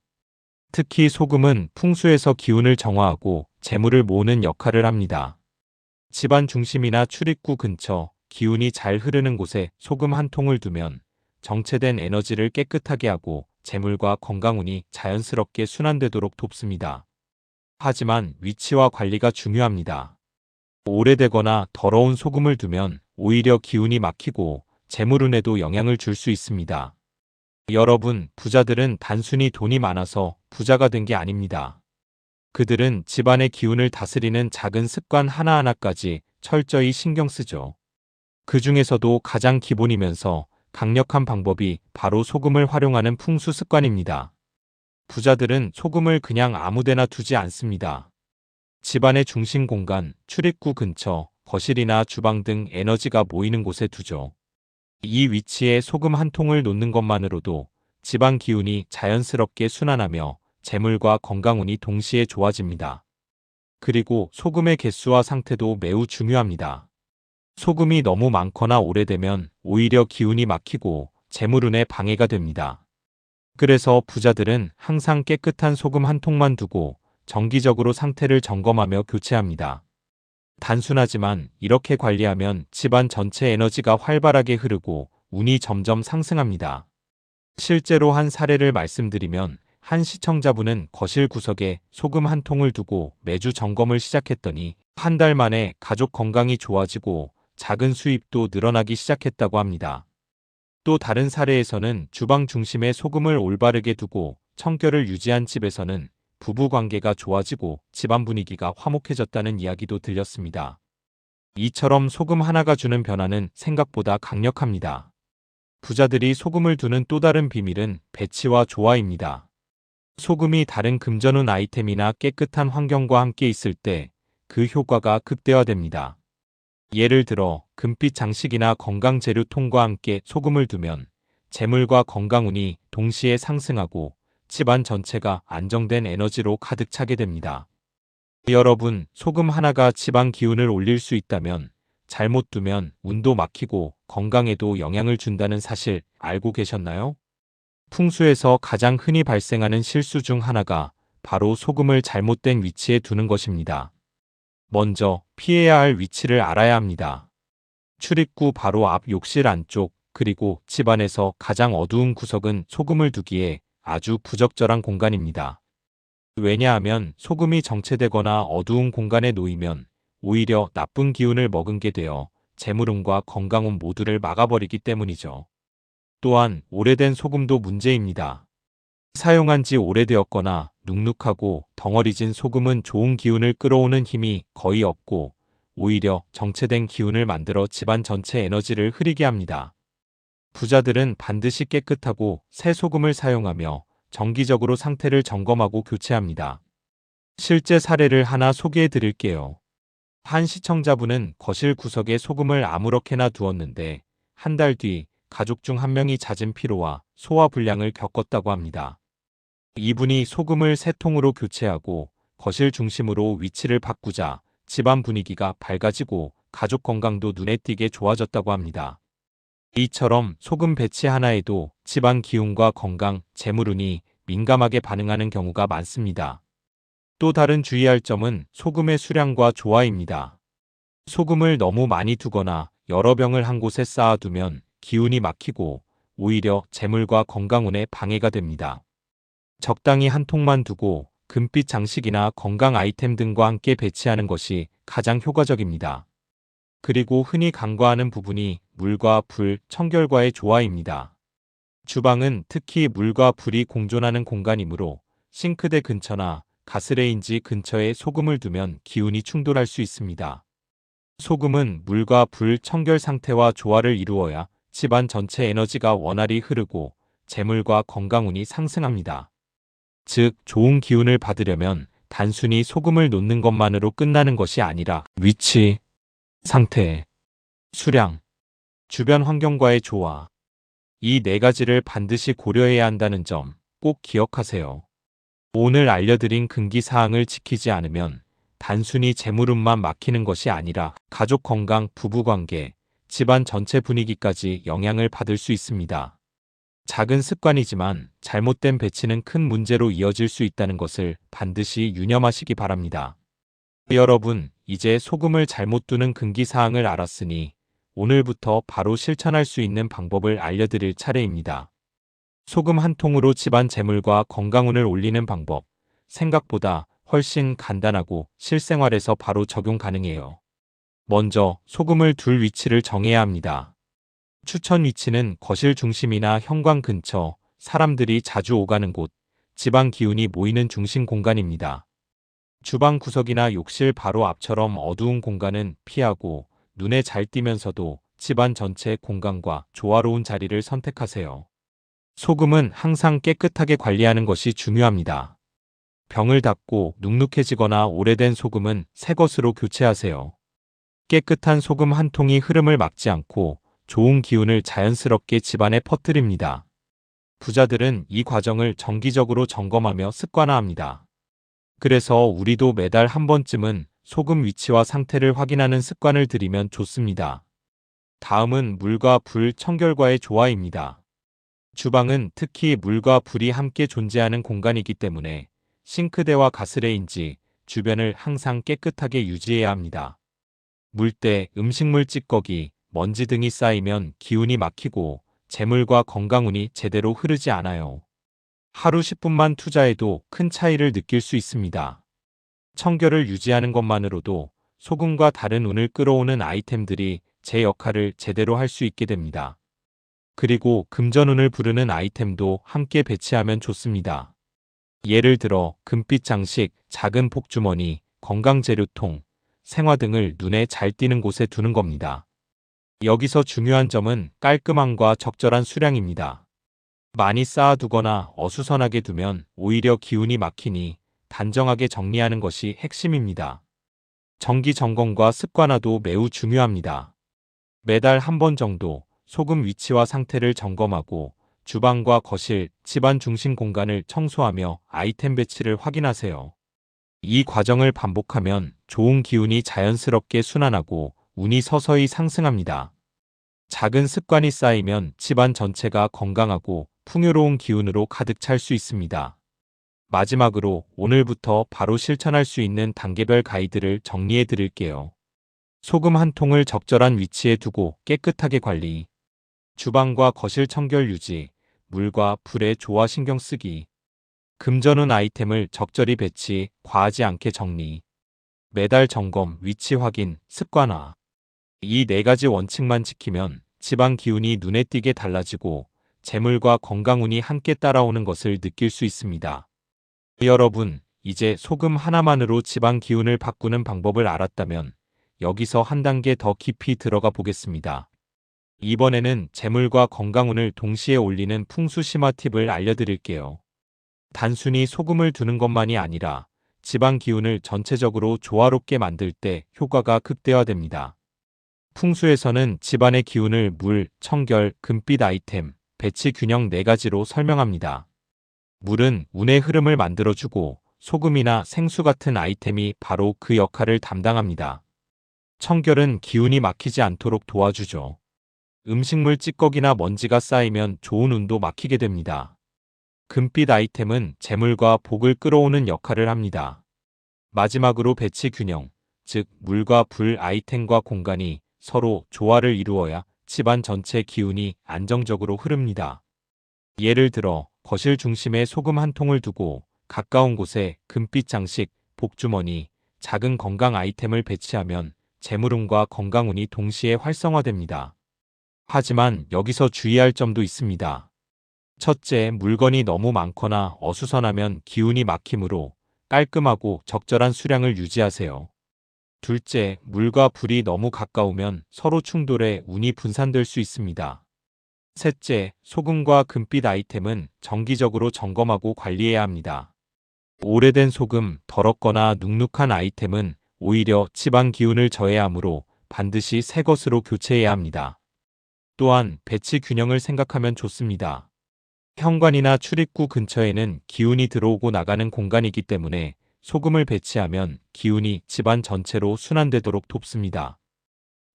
특히 소금은 풍수에서 기운을 정화하고 재물을 모으는 역할을 합니다. 집안 중심이나 출입구 근처, 기운이 잘 흐르는 곳에 소금 한 통을 두면 정체된 에너지를 깨끗하게 하고 재물과 건강운이 자연스럽게 순환되도록 돕습니다. 하지만 위치와 관리가 중요합니다. 오래되거나 더러운 소금을 두면 오히려 기운이 막히고 재물운에도 영향을 줄 수 있습니다. 여러분, 부자들은 단순히 돈이 많아서 부자가 된 게 아닙니다. 그들은 집안의 기운을 다스리는 작은 습관 하나하나까지 철저히 신경 쓰죠. 그 중에서도 가장 기본이면서 강력한 방법이 바로 소금을 활용하는 풍수 습관입니다. 부자들은 소금을 그냥 아무데나 두지 않습니다. 집안의 중심 공간, 출입구 근처, 거실이나 주방 등 에너지가 모이는 곳에 두죠. 이 위치에 소금 한 통을 놓는 것만으로도 집안 기운이 자연스럽게 순환하며 재물과 건강운이 동시에 좋아집니다. 그리고 소금의 개수와 상태도 매우 중요합니다. 소금이 너무 많거나 오래되면 오히려 기운이 막히고 재물운에 방해가 됩니다. 그래서 부자들은 항상 깨끗한 소금 한 통만 두고 정기적으로 상태를 점검하며 교체합니다. 단순하지만 이렇게 관리하면 집안 전체 에너지가 활발하게 흐르고 운이 점점 상승합니다. 실제로 한 사례를 말씀드리면 한 시청자분은 거실 구석에 소금 한 통을 두고 매주 점검을 시작했더니 한 달 만에 가족 건강이 좋아지고 작은 수입도 늘어나기 시작했다고 합니다. 또 다른 사례에서는 주방 중심에 소금을 올바르게 두고 청결을 유지한 집에서는 부부 관계가 좋아지고 집안 분위기가 화목해졌다는 이야기도 들렸습니다. 이처럼 소금 하나가 주는 변화는 생각보다 강력합니다. 부자들이 소금을 두는 또 다른 비밀은 배치와 조화입니다. 소금이 다른 금전운 아이템이나 깨끗한 환경과 함께 있을 때 그 효과가 극대화됩니다. 예를 들어 금빛 장식이나 건강 재료통과 함께 소금을 두면 재물과 건강운이 동시에 상승하고 집안 전체가 안정된 에너지로 가득 차게 됩니다. 여러분, 소금 하나가 집안 기운을 올릴 수 있다면 잘못 두면 운도 막히고 건강에도 영향을 준다는 사실 알고 계셨나요? 풍수에서 가장 흔히 발생하는 실수 중 하나가 바로 소금을 잘못된 위치에 두는 것입니다. 먼저 피해야 할 위치를 알아야 합니다. 출입구 바로 앞 욕실 안쪽, 그리고 집안에서 가장 어두운 구석은 소금을 두기에 아주 부적절한 공간입니다. 왜냐하면 소금이 정체되거나 어두운 공간에 놓이면 오히려 나쁜 기운을 머금게 되어 재물운과 건강운 모두를 막아버리기 때문이죠. 또한 오래된 소금도 문제입니다. 사용한 지 오래되었거나 눅눅하고 덩어리진 소금은 좋은 기운을 끌어오는 힘이 거의 없고 오히려 정체된 기운을 만들어 집안 전체 에너지를 흐리게 합니다. 부자들은 반드시 깨끗하고 새 소금을 사용하며 정기적으로 상태를 점검하고 교체합니다. 실제 사례를 하나 소개해 드릴게요. 한 시청자분은 거실 구석에 소금을 아무렇게나 두었는데 한 달 뒤 가족 중 한 명이 잦은 피로와 소화불량을 겪었다고 합니다. 이분이 소금을 세 통으로 교체하고 거실 중심으로 위치를 바꾸자 집안 분위기가 밝아지고 가족 건강도 눈에 띄게 좋아졌다고 합니다. 이처럼 소금 배치 하나에도 집안 기운과 건강, 재물운이 민감하게 반응하는 경우가 많습니다. 또 다른 주의할 점은 소금의 수량과 조화입니다. 소금을 너무 많이 두거나 여러 병을 한 곳에 쌓아두면 기운이 막히고 오히려 재물과 건강운에 방해가 됩니다. 적당히 한 통만 두고 금빛 장식이나 건강 아이템 등과 함께 배치하는 것이 가장 효과적입니다. 그리고 흔히 간과하는 부분이 물과 불, 청결과의 조화입니다. 주방은 특히 물과 불이 공존하는 공간이므로 싱크대 근처나 가스레인지 근처에 소금을 두면 기운이 충돌할 수 있습니다. 소금은 물과 불, 청결 상태와 조화를 이루어야 집안 전체 에너지가 원활히 흐르고 재물과 건강운이 상승합니다. 즉, 좋은 기운을 받으려면 단순히 소금을 놓는 것만으로 끝나는 것이 아니라 위치, 상태, 수량, 주변 환경과의 조화, 이 네 가지를 반드시 고려해야 한다는 점 꼭 기억하세요. 오늘 알려드린 금기사항을 지키지 않으면 단순히 재물운만 막히는 것이 아니라 가족 건강, 부부관계, 집안 전체 분위기까지 영향을 받을 수 있습니다. 작은 습관이지만 잘못된 배치는 큰 문제로 이어질 수 있다는 것을 반드시 유념하시기 바랍니다. 여러분, 이제 소금을 잘못 두는 금기사항을 알았으니 오늘부터 바로 실천할 수 있는 방법을 알려드릴 차례입니다. 소금 한 통으로 집안 재물과 건강운을 올리는 방법, 생각보다 훨씬 간단하고 실생활에서 바로 적용 가능해요. 먼저 소금을 둘 위치를 정해야 합니다. 추천 위치는 거실 중심이나 현관 근처, 사람들이 자주 오가는 곳, 집안 기운이 모이는 중심 공간입니다. 주방 구석이나 욕실 바로 앞처럼 어두운 공간은 피하고 눈에 잘 띄면서도 집안 전체 공간과 조화로운 자리를 선택하세요. 소금은 항상 깨끗하게 관리하는 것이 중요합니다. 병을 닫고 눅눅해지거나 오래된 소금은 새 것으로 교체하세요. 깨끗한 소금 한 통이 흐름을 막지 않고 좋은 기운을 자연스럽게 집안에 퍼뜨립니다. 부자들은 이 과정을 정기적으로 점검하며 습관화합니다. 그래서 우리도 매달 한 번쯤은 소금 위치와 상태를 확인하는 습관을 들이면 좋습니다. 다음은 물과 불 청결과의 조화입니다. 주방은 특히 물과 불이 함께 존재하는 공간이기 때문에 싱크대와 가스레인지 주변을 항상 깨끗하게 유지해야 합니다. 물때, 음식물 찌꺼기, 먼지 등이 쌓이면 기운이 막히고 재물과 건강운이 제대로 흐르지 않아요. 하루 10분만 투자해도 큰 차이를 느낄 수 있습니다. 청결을 유지하는 것만으로도 소금과 다른 운을 끌어오는 아이템들이 제 역할을 제대로 할 수 있게 됩니다. 그리고 금전운을 부르는 아이템도 함께 배치하면 좋습니다. 예를 들어 금빛 장식, 작은 복주머니, 건강재료통, 생화 등을 눈에 잘 띄는 곳에 두는 겁니다. 여기서 중요한 점은 깔끔함과 적절한 수량입니다. 많이 쌓아두거나 어수선하게 두면 오히려 기운이 막히니 단정하게 정리하는 것이 핵심입니다. 정기 점검과 습관화도 매우 중요합니다. 매달 한 번 정도 소금 위치와 상태를 점검하고 주방과 거실, 집안 중심 공간을 청소하며 아이템 배치를 확인하세요. 이 과정을 반복하면 좋은 기운이 자연스럽게 순환하고 운이 서서히 상승합니다. 작은 습관이 쌓이면 집안 전체가 건강하고 풍요로운 기운으로 가득 찰 수 있습니다. 마지막으로 오늘부터 바로 실천할 수 있는 단계별 가이드를 정리해 드릴게요. 소금 한 통을 적절한 위치에 두고 깨끗하게 관리. 주방과 거실 청결 유지, 물과 불의 조화 신경 쓰기. 금전운 아이템을 적절히 배치, 과하지 않게 정리. 매달 점검, 위치 확인, 습관화. 이 네 가지 원칙만 지키면 집안 기운이 눈에 띄게 달라지고 재물과 건강운이 함께 따라오는 것을 느낄 수 있습니다. 여러분, 이제 소금 하나만으로 집안 기운을 바꾸는 방법을 알았다면 여기서 한 단계 더 깊이 들어가 보겠습니다. 이번에는 재물과 건강운을 동시에 올리는 풍수 심화 팁을 알려드릴게요. 단순히 소금을 두는 것만이 아니라 집안 기운을 전체적으로 조화롭게 만들 때 효과가 극대화됩니다. 풍수에서는 집안의 기운을 물, 청결, 금빛 아이템, 배치 균형 4가지로 설명합니다. 물은 운의 흐름을 만들어주고 소금이나 생수 같은 아이템이 바로 그 역할을 담당합니다. 청결은 기운이 막히지 않도록 도와주죠. 음식물 찌꺼기나 먼지가 쌓이면 좋은 운도 막히게 됩니다. 금빛 아이템은 재물과 복을 끌어오는 역할을 합니다. 마지막으로 배치 균형, 즉 물과 불 아이템과 공간이 서로 조화를 이루어야 집안 전체 기운이 안정적으로 흐릅니다. 예를 들어 거실 중심에 소금 한 통을 두고 가까운 곳에 금빛 장식, 복주머니, 작은 건강 아이템을 배치하면 재물운과 건강운이 동시에 활성화됩니다. 하지만 여기서 주의할 점도 있습니다. 첫째, 물건이 너무 많거나 어수선하면 기운이 막히므로 깔끔하고 적절한 수량을 유지하세요. 둘째, 물과 불이 너무 가까우면 서로 충돌해 운이 분산될 수 있습니다. 셋째, 소금과 금빛 아이템은 정기적으로 점검하고 관리해야 합니다. 오래된 소금, 더럽거나 눅눅한 아이템은 오히려 집안 기운을 저해하므로 반드시 새 것으로 교체해야 합니다. 또한 배치 균형을 생각하면 좋습니다. 현관이나 출입구 근처에는 기운이 들어오고 나가는 공간이기 때문에 소금을 배치하면 기운이 집안 전체로 순환되도록 돕습니다.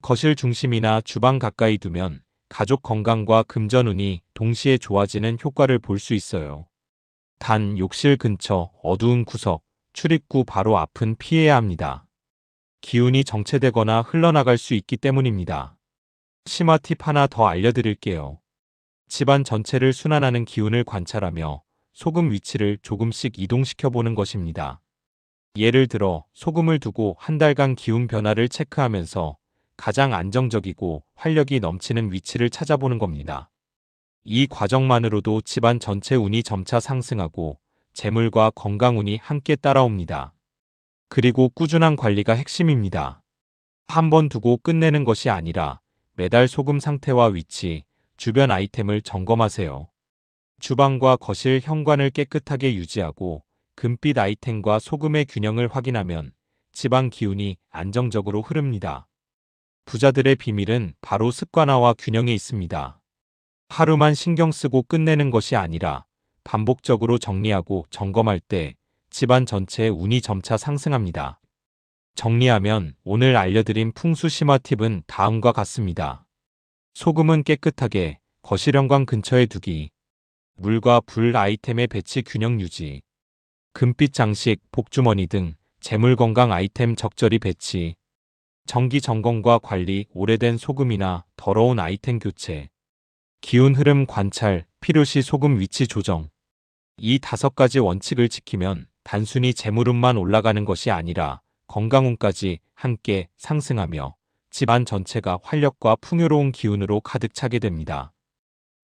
거실 중심이나 주방 가까이 두면 가족 건강과 금전운이 동시에 좋아지는 효과를 볼 수 있어요. 단 욕실 근처, 어두운 구석, 출입구 바로 앞은 피해야 합니다. 기운이 정체되거나 흘러나갈 수 있기 때문입니다. 심화 팁 하나 더 알려드릴게요. 집안 전체를 순환하는 기운을 관찰하며 소금 위치를 조금씩 이동시켜 보는 것입니다. 예를 들어 소금을 두고 한 달간 기운 변화를 체크하면서 가장 안정적이고 활력이 넘치는 위치를 찾아보는 겁니다. 이 과정만으로도 집안 전체 운이 점차 상승하고 재물과 건강운이 함께 따라옵니다. 그리고 꾸준한 관리가 핵심입니다. 한 번 두고 끝내는 것이 아니라 매달 소금 상태와 위치, 주변 아이템을 점검하세요. 주방과 거실 현관을 깨끗하게 유지하고 금빛 아이템과 소금의 균형을 확인하면 집안 기운이 안정적으로 흐릅니다. 부자들의 비밀은 바로 습관화와 균형에 있습니다. 하루만 신경 쓰고 끝내는 것이 아니라 반복적으로 정리하고 점검할 때 집안 전체의 운이 점차 상승합니다. 정리하면 오늘 알려드린 풍수 심화 팁은 다음과 같습니다. 소금은 깨끗하게 거실 현관 근처에 두기. 물과 불 아이템의 배치 균형 유지. 금빛 장식, 복주머니 등 재물 건강 아이템 적절히 배치. 정기 점검과 관리, 오래된 소금이나 더러운 아이템 교체. 기운 흐름 관찰, 필요시 소금 위치 조정. 이 5가지 원칙을 지키면 단순히 재물운만 올라가는 것이 아니라 건강운까지 함께 상승하며 집안 전체가 활력과 풍요로운 기운으로 가득 차게 됩니다.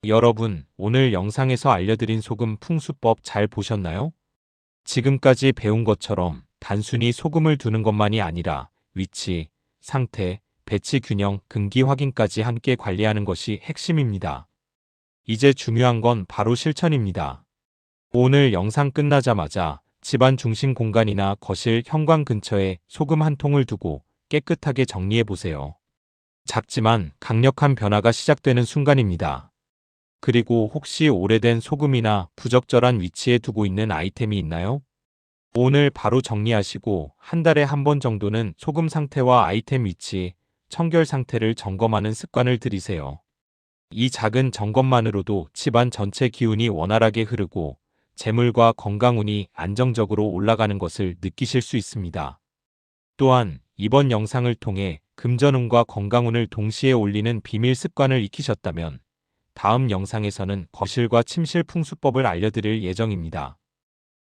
여러분, 오늘 영상에서 알려드린 소금 풍수법 잘 보셨나요? 지금까지 배운 것처럼 단순히 소금을 두는 것만이 아니라 위치, 상태, 배치 균형, 금기 확인까지 함께 관리하는 것이 핵심입니다. 이제 중요한 건 바로 실천입니다. 오늘 영상 끝나자마자 집안 중심 공간이나 거실 현관 근처에 소금 한 통을 두고 깨끗하게 정리해 보세요. 작지만 강력한 변화가 시작되는 순간입니다. 그리고 혹시 오래된 소금이나 부적절한 위치에 두고 있는 아이템이 있나요? 오늘 바로 정리하시고 한 달에 한 번 정도는 소금 상태와 아이템 위치, 청결 상태를 점검하는 습관을 들이세요. 이 작은 점검만으로도 집안 전체 기운이 원활하게 흐르고 재물과 건강운이 안정적으로 올라가는 것을 느끼실 수 있습니다. 또한 이번 영상을 통해 금전운과 건강운을 동시에 올리는 비밀 습관을 익히셨다면 다음 영상에서는 거실과 침실 풍수법을 알려드릴 예정입니다.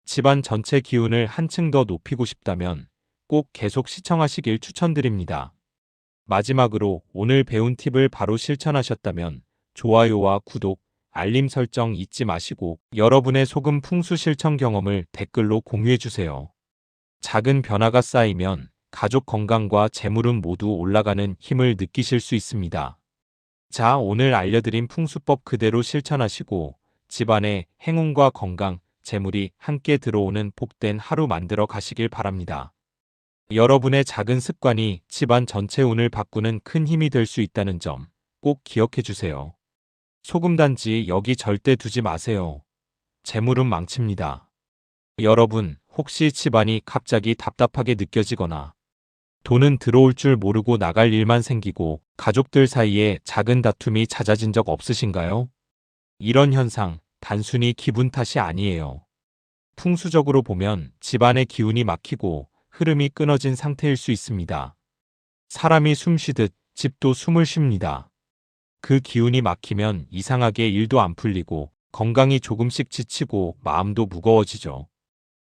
집안 전체 기운을 한층 더 높이고 싶다면 꼭 계속 시청하시길 추천드립니다. 마지막으로 오늘 배운 팁을 바로 실천하셨다면 좋아요와 구독, 알림 설정 잊지 마시고 여러분의 소금 풍수 실천 경험을 댓글로 공유해주세요. 작은 변화가 쌓이면 가족 건강과 재물운 모두 올라가는 힘을 느끼실 수 있습니다. 자, 오늘 알려드린 풍수법 그대로 실천하시고 집안에 행운과 건강, 재물이 함께 들어오는 복된 하루 만들어 가시길 바랍니다. 여러분의 작은 습관이 집안 전체 운을 바꾸는 큰 힘이 될 수 있다는 점 꼭 기억해 주세요. 소금단지 여기 절대 두지 마세요. 재물은 망칩니다. 여러분, 혹시 집안이 갑자기 답답하게 느껴지거나 돈은 들어올 줄 모르고 나갈 일만 생기고 가족들 사이에 작은 다툼이 잦아진 적 없으신가요? 이런 현상 단순히 기분 탓이 아니에요. 풍수적으로 보면 집안의 기운이 막히고 흐름이 끊어진 상태일 수 있습니다. 사람이 숨 쉬듯 집도 숨을 쉽니다. 그 기운이 막히면 이상하게 일도 안 풀리고 건강이 조금씩 지치고 마음도 무거워지죠.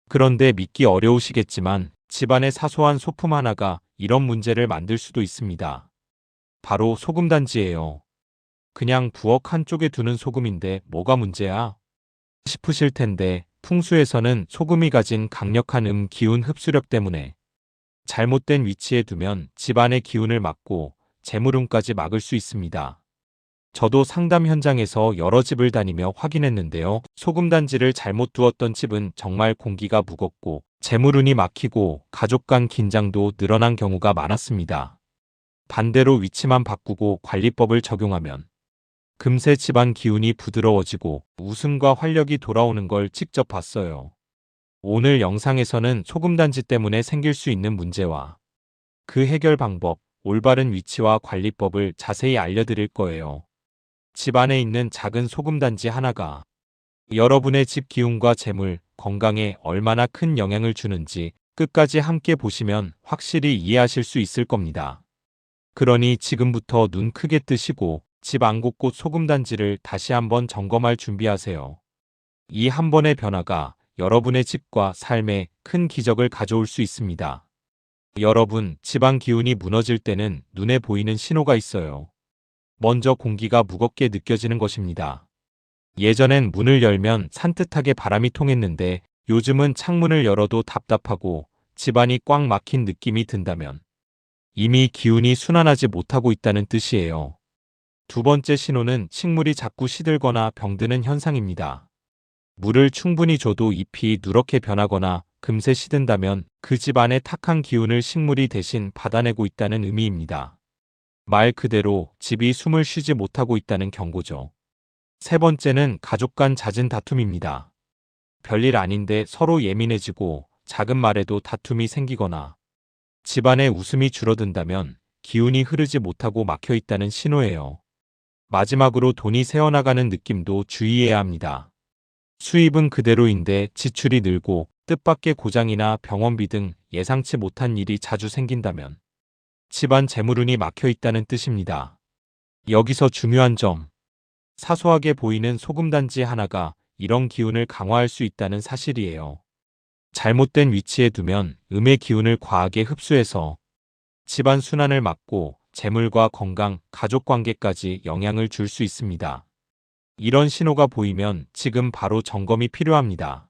그런데 믿기 어려우시겠지만 집안의 사소한 소품 하나가 이런 문제를 만들 수도 있습니다. 바로 소금단지예요. 그냥 부엌 한쪽에 두는 소금인데 뭐가 문제야? 싶으실 텐데 풍수에서는 소금이 가진 강력한 기운 흡수력 때문에 잘못된 위치에 두면 집안의 기운을 막고 재물운까지 막을 수 있습니다. 저도 상담 현장에서 여러 집을 다니며 확인했는데요. 소금단지를 잘못 두었던 집은 정말 공기가 무겁고 재물운이 막히고 가족 간 긴장도 늘어난 경우가 많았습니다. 반대로 위치만 바꾸고 관리법을 적용하면 금세 집안 기운이 부드러워지고 웃음과 활력이 돌아오는 걸 직접 봤어요. 오늘 영상에서는 소금단지 때문에 생길 수 있는 문제와 그 해결 방법, 올바른 위치와 관리법을 자세히 알려드릴 거예요. 집 안에 있는 작은 소금단지 하나가 여러분의 집 기운과 재물, 건강에 얼마나 큰 영향을 주는지 끝까지 함께 보시면 확실히 이해하실 수 있을 겁니다. 그러니 지금부터 눈 크게 뜨시고 집 안 곳곳 소금단지를 다시 한번 점검할 준비하세요. 이 한 번의 변화가 여러분의 집과 삶에 큰 기적을 가져올 수 있습니다. 여러분, 집안 기운이 무너질 때는 눈에 보이는 신호가 있어요. 먼저 공기가 무겁게 느껴지는 것입니다. 예전엔 문을 열면 산뜻하게 바람이 통했는데 요즘은 창문을 열어도 답답하고 집안이 꽉 막힌 느낌이 든다면 이미 기운이 순환하지 못하고 있다는 뜻이에요. 두 번째 신호는 식물이 자꾸 시들거나 병드는 현상입니다. 물을 충분히 줘도 잎이 누렇게 변하거나 금세 시든다면 그 집안의 탁한 기운을 식물이 대신 받아내고 있다는 의미입니다. 말 그대로 집이 숨을 쉬지 못하고 있다는 경고죠. 세 번째는 가족 간 잦은 다툼입니다. 별일 아닌데 서로 예민해지고 작은 말에도 다툼이 생기거나 집안의 웃음이 줄어든다면 기운이 흐르지 못하고 막혀 있다는 신호예요. 마지막으로 돈이 새어나가는 느낌도 주의해야 합니다. 수입은 그대로인데 지출이 늘고 뜻밖의 고장이나 병원비 등 예상치 못한 일이 자주 생긴다면 집안 재물운이 막혀 있다는 뜻입니다. 여기서 중요한 점, 사소하게 보이는 소금단지 하나가 이런 기운을 강화할 수 있다는 사실이에요. 잘못된 위치에 두면 음의 기운을 과하게 흡수해서 집안 순환을 막고 재물과 건강, 가족 관계까지 영향을 줄 수 있습니다. 이런 신호가 보이면 지금 바로 점검이 필요합니다.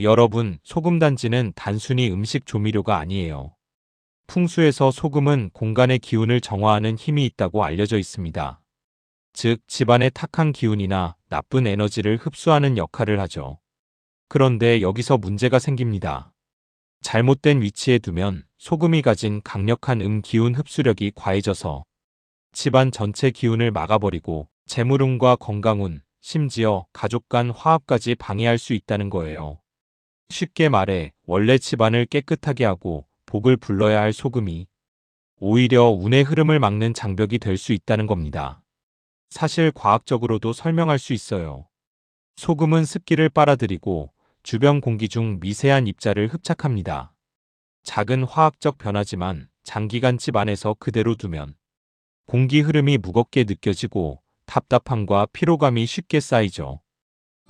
여러분, 소금단지는 단순히 음식 조미료가 아니에요. 풍수에서 소금은 공간의 기운을 정화하는 힘이 있다고 알려져 있습니다. 즉, 집안의 탁한 기운이나 나쁜 에너지를 흡수하는 역할을 하죠. 그런데 여기서 문제가 생깁니다. 잘못된 위치에 두면 소금이 가진 강력한 기운 흡수력이 과해져서 집안 전체 기운을 막아버리고 재물운과 건강운, 심지어 가족 간 화합까지 방해할 수 있다는 거예요. 쉽게 말해 원래 집안을 깨끗하게 하고 복을 불러야 할 소금이 오히려 운의 흐름을 막는 장벽이 될 수 있다는 겁니다. 사실 과학적으로도 설명할 수 있어요. 소금은 습기를 빨아들이고 주변 공기 중 미세한 입자를 흡착합니다. 작은 화학적 변화지만 장기간 집 안에서 그대로 두면 공기 흐름이 무겁게 느껴지고 답답함과 피로감이 쉽게 쌓이죠.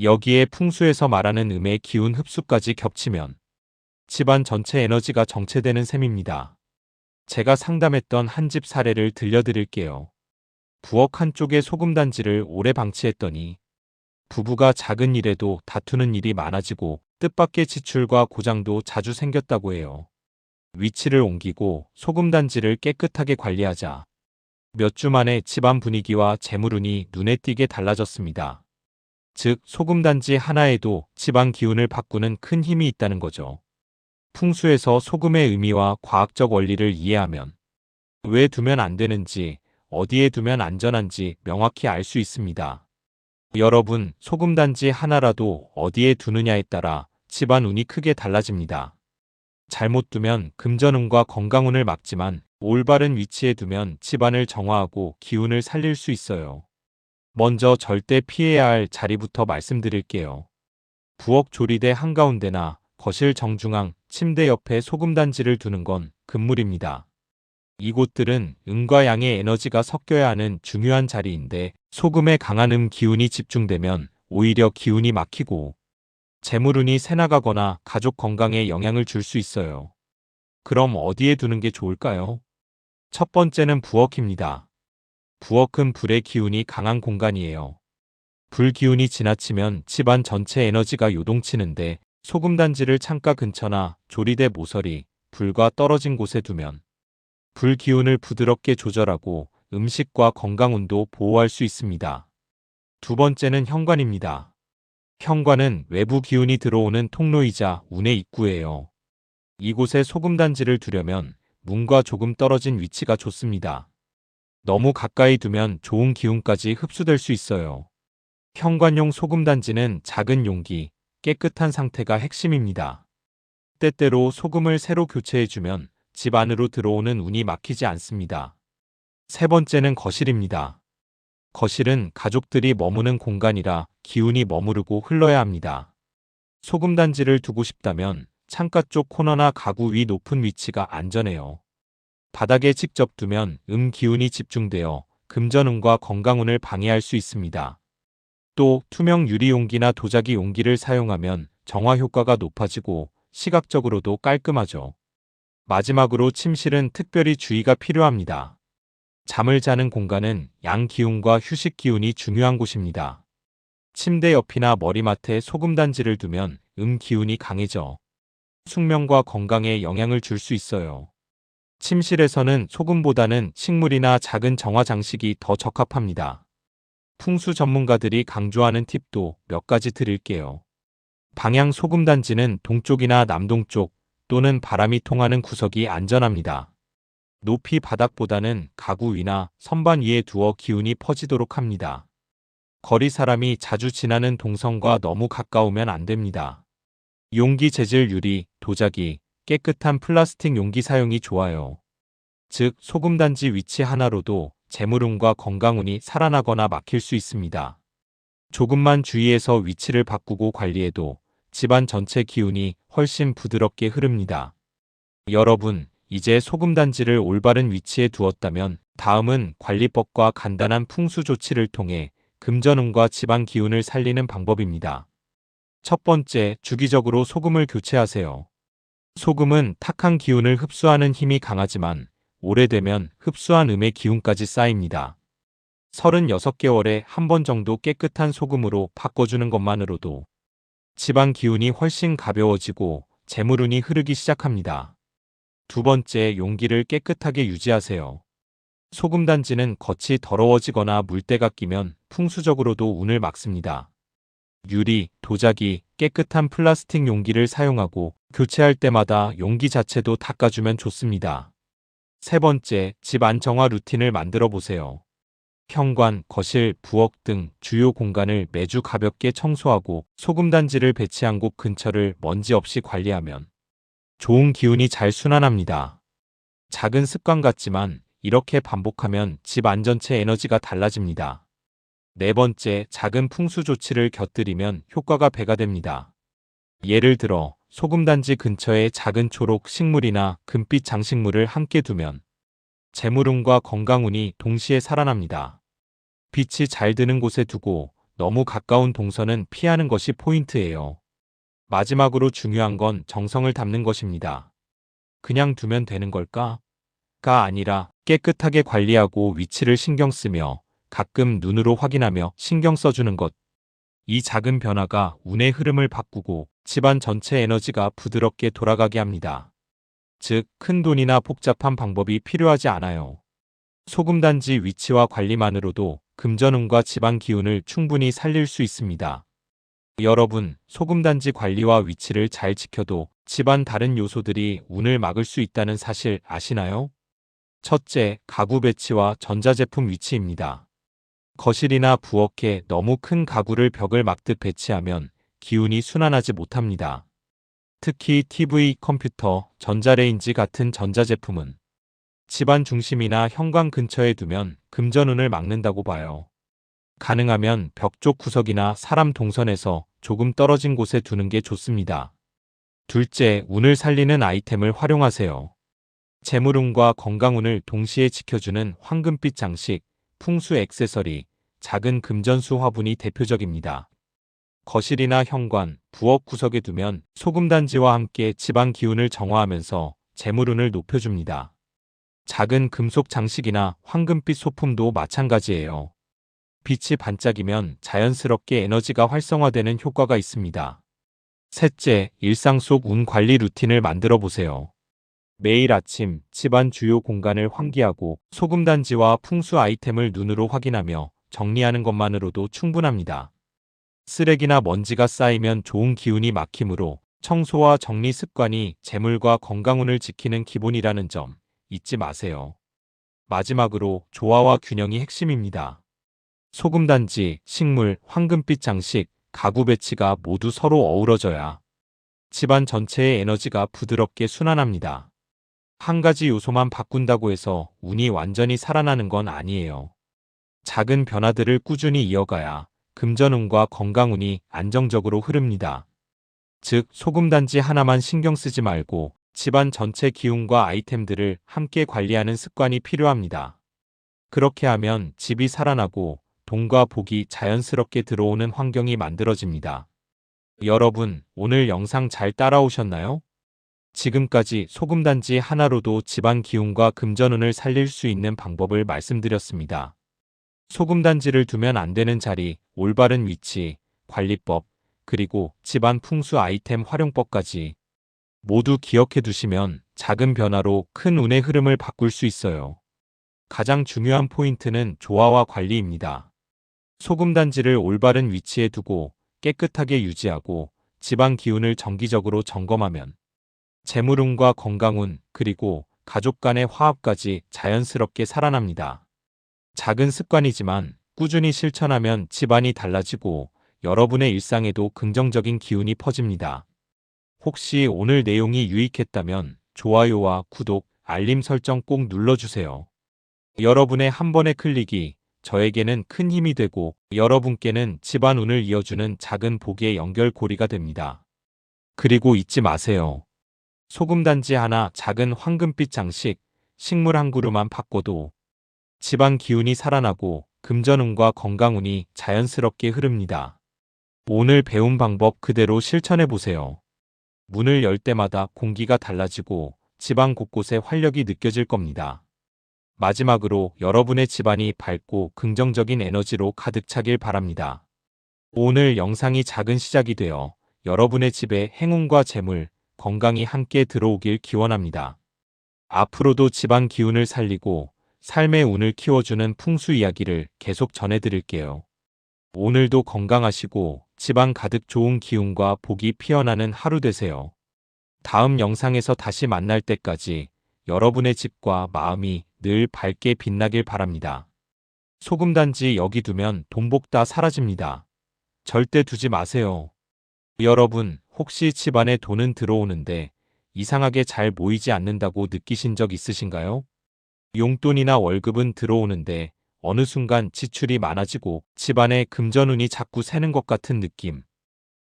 여기에 풍수에서 말하는 음의 기운 흡수까지 겹치면 집안 전체 에너지가 정체되는 셈입니다. 제가 상담했던 한 집 사례를 들려드릴게요. 부엌 한쪽에 소금단지를 오래 방치했더니 부부가 작은 일에도 다투는 일이 많아지고 뜻밖의 지출과 고장도 자주 생겼다고 해요. 위치를 옮기고 소금단지를 깨끗하게 관리하자 몇 주 만에 집안 분위기와 재물운이 눈에 띄게 달라졌습니다. 즉, 소금단지 하나에도 집안 기운을 바꾸는 큰 힘이 있다는 거죠. 풍수에서 소금의 의미와 과학적 원리를 이해하면 왜 두면 안 되는지, 어디에 두면 안전한지 명확히 알 수 있습니다. 여러분, 소금단지 하나라도 어디에 두느냐에 따라 집안 운이 크게 달라집니다. 잘못 두면 금전운과 건강운을 막지만 올바른 위치에 두면 집안을 정화하고 기운을 살릴 수 있어요. 먼저 절대 피해야 할 자리부터 말씀드릴게요. 부엌 조리대 한가운데나 거실 정중앙, 침대 옆에 소금단지를 두는 건 금물입니다. 이곳들은 음과 양의 에너지가 섞여야 하는 중요한 자리인데 소금의 강한 기운이 집중되면 오히려 기운이 막히고 재물운이 새나가거나 가족 건강에 영향을 줄 수 있어요. 그럼 어디에 두는 게 좋을까요? 첫 번째는 부엌입니다. 부엌은 불의 기운이 강한 공간이에요. 불 기운이 지나치면 집안 전체 에너지가 요동치는데 소금단지를 창가 근처나 조리대 모서리, 불과 떨어진 곳에 두면 불 기운을 부드럽게 조절하고 음식과 건강운도 보호할 수 있습니다. 두 번째는 현관입니다. 현관은 외부 기운이 들어오는 통로이자 운의 입구예요. 이곳에 소금단지를 두려면 문과 조금 떨어진 위치가 좋습니다. 너무 가까이 두면 좋은 기운까지 흡수될 수 있어요. 현관용 소금단지는 작은 용기, 깨끗한 상태가 핵심입니다. 때때로 소금을 새로 교체해주면 집 안으로 들어오는 운이 막히지 않습니다. 세 번째는 거실입니다. 거실은 가족들이 머무는 공간이라 기운이 머무르고 흘러야 합니다. 소금단지를 두고 싶다면 창가 쪽 코너나 가구 위 높은 위치가 안전해요. 바닥에 직접 두면 기운이 집중되어 금전운과 건강운을 방해할 수 있습니다. 또 투명 유리 용기나 도자기 용기를 사용하면 정화 효과가 높아지고 시각적으로도 깔끔하죠. 마지막으로 침실은 특별히 주의가 필요합니다. 잠을 자는 공간은 양 기운과 휴식 기운이 중요한 곳입니다. 침대 옆이나 머리맡에 소금단지를 두면 기운이 강해져 숙면과 건강에 영향을 줄 수 있어요. 침실에서는 소금보다는 식물이나 작은 정화 장식이 더 적합합니다. 풍수 전문가들이 강조하는 팁도 몇 가지 드릴게요. 방향 소금단지는 동쪽이나 남동쪽 또는 바람이 통하는 구석이 안전합니다. 높이 바닥보다는 가구 위나 선반 위에 두어 기운이 퍼지도록 합니다. 거리 사람이 자주 지나는 동선과 너무 가까우면 안 됩니다. 용기 재질 유리, 도자기, 깨끗한 플라스틱 용기 사용이 좋아요. 즉, 소금단지 위치 하나로도 재물운과 건강운이 살아나거나 막힐 수 있습니다. 조금만 주의해서 위치를 바꾸고 관리해도 집안 전체 기운이 훨씬 부드럽게 흐릅니다. 여러분, 이제 소금단지를 올바른 위치에 두었다면 다음은 관리법과 간단한 풍수 조치를 통해 금전운과 집안 기운을 살리는 방법입니다. 첫 번째, 주기적으로 소금을 교체하세요. 소금은 탁한 기운을 흡수하는 힘이 강하지만 오래되면 흡수한 음의 기운까지 쌓입니다. 36개월에 한 번 정도 깨끗한 소금으로 바꿔주는 것만으로도 집안 기운이 훨씬 가벼워지고 재물운이 흐르기 시작합니다. 두 번째, 용기를 깨끗하게 유지하세요. 소금단지는 겉이 더러워지거나 물때가 끼면 풍수적으로도 운을 막습니다. 유리, 도자기, 깨끗한 플라스틱 용기를 사용하고 교체할 때마다 용기 자체도 닦아주면 좋습니다. 세 번째, 집 안정화 루틴을 만들어 보세요. 현관, 거실, 부엌 등 주요 공간을 매주 가볍게 청소하고 소금단지를 배치한 곳 근처를 먼지 없이 관리하면 좋은 기운이 잘 순환합니다. 작은 습관 같지만 이렇게 반복하면 집 안전체 에너지가 달라집니다. 네 번째, 작은 풍수 조치를 곁들이면 효과가 배가 됩니다. 예를 들어 소금단지 근처에 작은 초록 식물이나 금빛 장식물을 함께 두면 재물운과 건강운이 동시에 살아납니다. 빛이 잘 드는 곳에 두고 너무 가까운 동선은 피하는 것이 포인트예요. 마지막으로 중요한 건 정성을 담는 것입니다. 그냥 두면 되는 걸까? 가 아니라 깨끗하게 관리하고 위치를 신경 쓰며 가끔 눈으로 확인하며 신경 써주는 것. 이 작은 변화가 운의 흐름을 바꾸고 집안 전체 에너지가 부드럽게 돌아가게 합니다. 즉, 큰 돈이나 복잡한 방법이 필요하지 않아요. 소금단지 위치와 관리만으로도 금전운과 집안 기운을 충분히 살릴 수 있습니다. 여러분, 소금단지 관리와 위치를 잘 지켜도 집안 다른 요소들이 운을 막을 수 있다는 사실 아시나요? 첫째, 가구 배치와 전자제품 위치입니다. 거실이나 부엌에 너무 큰 가구를 벽을 막듯 배치하면 기운이 순환하지 못합니다. 특히 TV, 컴퓨터, 전자레인지 같은 전자제품은 집안 중심이나 현관 근처에 두면 금전운을 막는다고 봐요. 가능하면 벽 쪽 구석이나 사람 동선에서 조금 떨어진 곳에 두는 게 좋습니다. 둘째, 운을 살리는 아이템을 활용하세요. 재물운과 건강운을 동시에 지켜주는 황금빛 장식, 풍수 액세서리, 작은 금전수 화분이 대표적입니다. 거실이나 현관, 부엌 구석에 두면 소금단지와 함께 집안 기운을 정화하면서 재물운을 높여줍니다. 작은 금속 장식이나 황금빛 소품도 마찬가지예요. 빛이 반짝이면 자연스럽게 에너지가 활성화되는 효과가 있습니다. 셋째, 일상 속 운 관리 루틴을 만들어 보세요. 매일 아침 집안 주요 공간을 환기하고 소금단지와 풍수 아이템을 눈으로 확인하며 정리하는 것만으로도 충분합니다. 쓰레기나 먼지가 쌓이면 좋은 기운이 막히므로 청소와 정리 습관이 재물과 건강운을 지키는 기본이라는 점 잊지 마세요. 마지막으로 조화와 균형이 핵심입니다. 소금단지, 식물, 황금빛 장식, 가구 배치가 모두 서로 어우러져야 집안 전체의 에너지가 부드럽게 순환합니다. 한 가지 요소만 바꾼다고 해서 운이 완전히 살아나는 건 아니에요. 작은 변화들을 꾸준히 이어가야 금전운과 건강운이 안정적으로 흐릅니다. 즉, 소금단지 하나만 신경 쓰지 말고 집안 전체 기운과 아이템들을 함께 관리하는 습관이 필요합니다. 그렇게 하면 집이 살아나고 돈과 복이 자연스럽게 들어오는 환경이 만들어집니다. 여러분, 오늘 영상 잘 따라오셨나요? 지금까지 소금단지 하나로도 집안 기운과 금전운을 살릴 수 있는 방법을 말씀드렸습니다. 소금단지를 두면 안 되는 자리, 올바른 위치, 관리법, 그리고 집안 풍수 아이템 활용법까지 모두 기억해 두시면 작은 변화로 큰 운의 흐름을 바꿀 수 있어요. 가장 중요한 포인트는 조화와 관리입니다. 소금단지를 올바른 위치에 두고 깨끗하게 유지하고 집안 기운을 정기적으로 점검하면 재물운과 건강운, 그리고 가족 간의 화합까지 자연스럽게 살아납니다. 작은 습관이지만 꾸준히 실천하면 집안이 달라지고 여러분의 일상에도 긍정적인 기운이 퍼집니다. 혹시 오늘 내용이 유익했다면 좋아요와 구독, 알림 설정 꼭 눌러주세요. 여러분의 한 번의 클릭이 저에게는 큰 힘이 되고 여러분께는 집안 운을 이어주는 작은 복의 연결고리가 됩니다. 그리고 잊지 마세요. 소금단지 하나, 작은 황금빛 장식, 식물 한 그루만 바꿔도 집안 기운이 살아나고 금전운과 건강운이 자연스럽게 흐릅니다. 오늘 배운 방법 그대로 실천해 보세요. 문을 열 때마다 공기가 달라지고 집안 곳곳에 활력이 느껴질 겁니다. 마지막으로 여러분의 집안이 밝고 긍정적인 에너지로 가득 차길 바랍니다. 오늘 영상이 작은 시작이 되어 여러분의 집에 행운과 재물, 건강이 함께 들어오길 기원합니다. 앞으로도 집안 기운을 살리고 삶의 운을 키워주는 풍수 이야기를 계속 전해드릴게요. 오늘도 건강하시고 집안 가득 좋은 기운과 복이 피어나는 하루 되세요. 다음 영상에서 다시 만날 때까지 여러분의 집과 마음이 늘 밝게 빛나길 바랍니다. 소금단지 여기 두면 돈복 다 사라집니다. 절대 두지 마세요. 여러분, 혹시 집안에 돈은 들어오는데 이상하게 잘 모이지 않는다고 느끼신 적 있으신가요? 용돈이나 월급은 들어오는데 어느 순간 지출이 많아지고 집안에 금전운이 자꾸 새는 것 같은 느낌.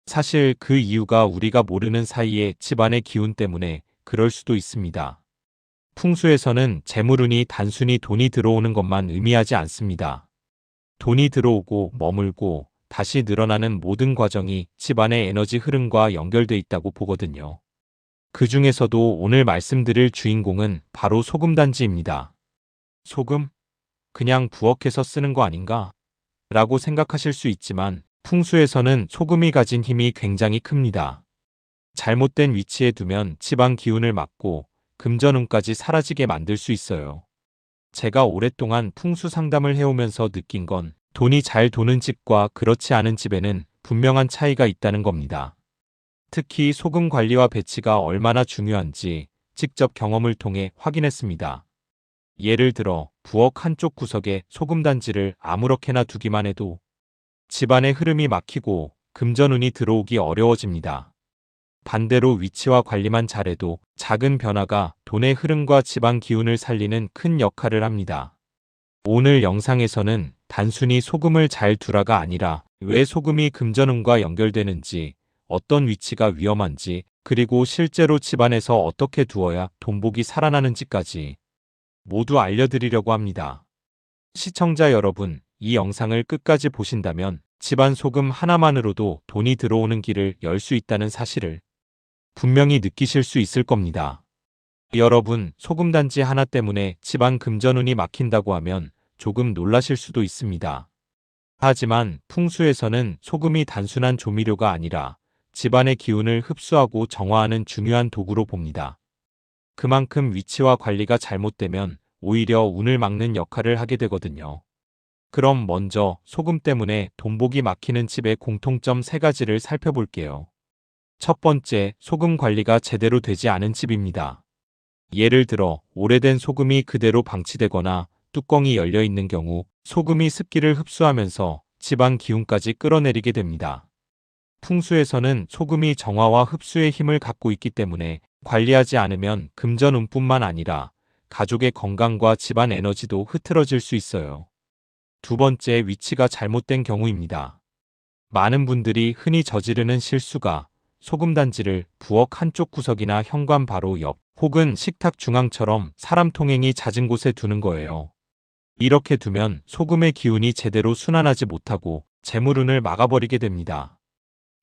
사실 그 이유가 우리가 모르는 사이에 집안의 기운 때문에 그럴 수도 있습니다. 풍수에서는 재물운이 단순히 돈이 들어오는 것만 의미하지 않습니다. 돈이 들어오고 머물고 다시 늘어나는 모든 과정이 집안의 에너지 흐름과 연결돼 있다고 보거든요. 그 중에서도 오늘 말씀드릴 주인공은 바로 소금단지입니다. 소금? 그냥 부엌에서 쓰는 거 아닌가? 라고 생각하실 수 있지만 풍수에서는 소금이 가진 힘이 굉장히 큽니다. 잘못된 위치에 두면 집안 기운을 막고 금전운까지 사라지게 만들 수 있어요. 제가 오랫동안 풍수 상담을 해오면서 느낀 건 돈이 잘 도는 집과 그렇지 않은 집에는 분명한 차이가 있다는 겁니다. 특히 소금 관리와 배치가 얼마나 중요한지 직접 경험을 통해 확인했습니다. 예를 들어 부엌 한쪽 구석에 소금단지를 아무렇게나 두기만 해도 집안의 흐름이 막히고 금전운이 들어오기 어려워집니다. 반대로 위치와 관리만 잘해도 작은 변화가 돈의 흐름과 집안 기운을 살리는 큰 역할을 합니다. 오늘 영상에서는 단순히 소금을 잘 두라가 아니라 왜 소금이 금전운과 연결되는지, 어떤 위치가 위험한지, 그리고 실제로 집안에서 어떻게 두어야 돈복이 살아나는지까지 모두 알려드리려고 합니다. 시청자 여러분, 이 영상을 끝까지 보신다면 집안 소금 하나만으로도 돈이 들어오는 길을 열 수 있다는 사실을 분명히 느끼실 수 있을 겁니다. 여러분, 소금단지 하나 때문에 집안 금전운이 막힌다고 하면 조금 놀라실 수도 있습니다. 하지만 풍수에서는 소금이 단순한 조미료가 아니라 집안의 기운을 흡수하고 정화하는 중요한 도구로 봅니다. 그만큼 위치와 관리가 잘못되면 오히려 운을 막는 역할을 하게 되거든요. 그럼 먼저 소금 때문에 돈복이 막히는 집의 공통점 3가지를 살펴볼게요. 첫 번째, 소금 관리가 제대로 되지 않은 집입니다. 예를 들어 오래된 소금이 그대로 방치되거나 뚜껑이 열려 있는 경우 소금이 습기를 흡수하면서 집안 기운까지 끌어내리게 됩니다. 풍수에서는 소금이 정화와 흡수의 힘을 갖고 있기 때문에 관리하지 않으면 금전운뿐만 아니라 가족의 건강과 집안 에너지도 흐트러질 수 있어요. 두 번째, 위치가 잘못된 경우입니다. 많은 분들이 흔히 저지르는 실수가 소금단지를 부엌 한쪽 구석이나 현관 바로 옆 혹은 식탁 중앙처럼 사람 통행이 잦은 곳에 두는 거예요. 이렇게 두면 소금의 기운이 제대로 순환하지 못하고 재물운을 막아버리게 됩니다.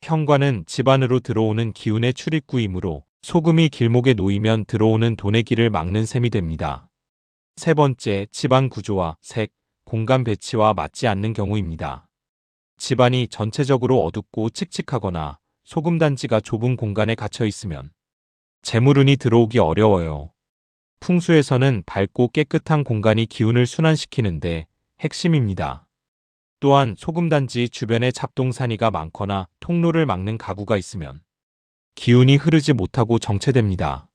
현관은 집 안으로 들어오는 기운의 출입구이므로 소금이 길목에 놓이면 들어오는 돈의 길을 막는 셈이 됩니다. 세 번째, 집안 구조와 색, 공간 배치와 맞지 않는 경우입니다. 집안이 전체적으로 어둡고 칙칙하거나 소금단지가 좁은 공간에 갇혀 있으면 재물운이 들어오기 어려워요. 풍수에서는 밝고 깨끗한 공간이 기운을 순환시키는데 핵심입니다. 또한 소금단지 주변에 잡동사니가 많거나 통로를 막는 가구가 있으면 기운이 흐르지 못하고 정체됩니다.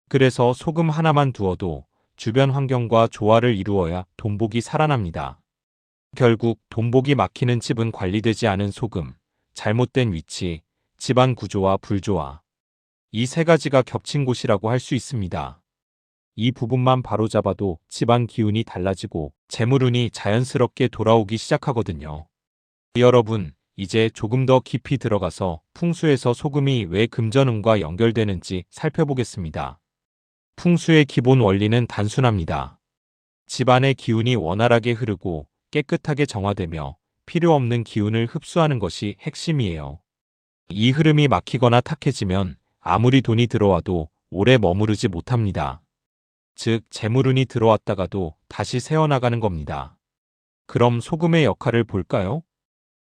그래서 소금 하나만 두어도 주변 환경과 조화를 이루어야 돈복이 살아납니다. 결국 돈복이 막히는 집은 관리되지 않은 소금, 잘못된 위치, 집안 구조와 불조화, 이 세 가지가 겹친 곳이라고 할 수 있습니다. 이 부분만 바로잡아도 집안 기운이 달라지고 재물운이 자연스럽게 돌아오기 시작하거든요. 여러분, 이제 조금 더 깊이 들어가서 풍수에서 소금이 왜 금전운과 연결되는지 살펴보겠습니다. 풍수의 기본 원리는 단순합니다. 집안의 기운이 원활하게 흐르고 깨끗하게 정화되며 필요 없는 기운을 흡수하는 것이 핵심이에요. 이 흐름이 막히거나 탁해지면 아무리 돈이 들어와도 오래 머무르지 못합니다. 즉, 재물운이 들어왔다가도 다시 새어나가는 겁니다. 그럼 소금의 역할을 볼까요?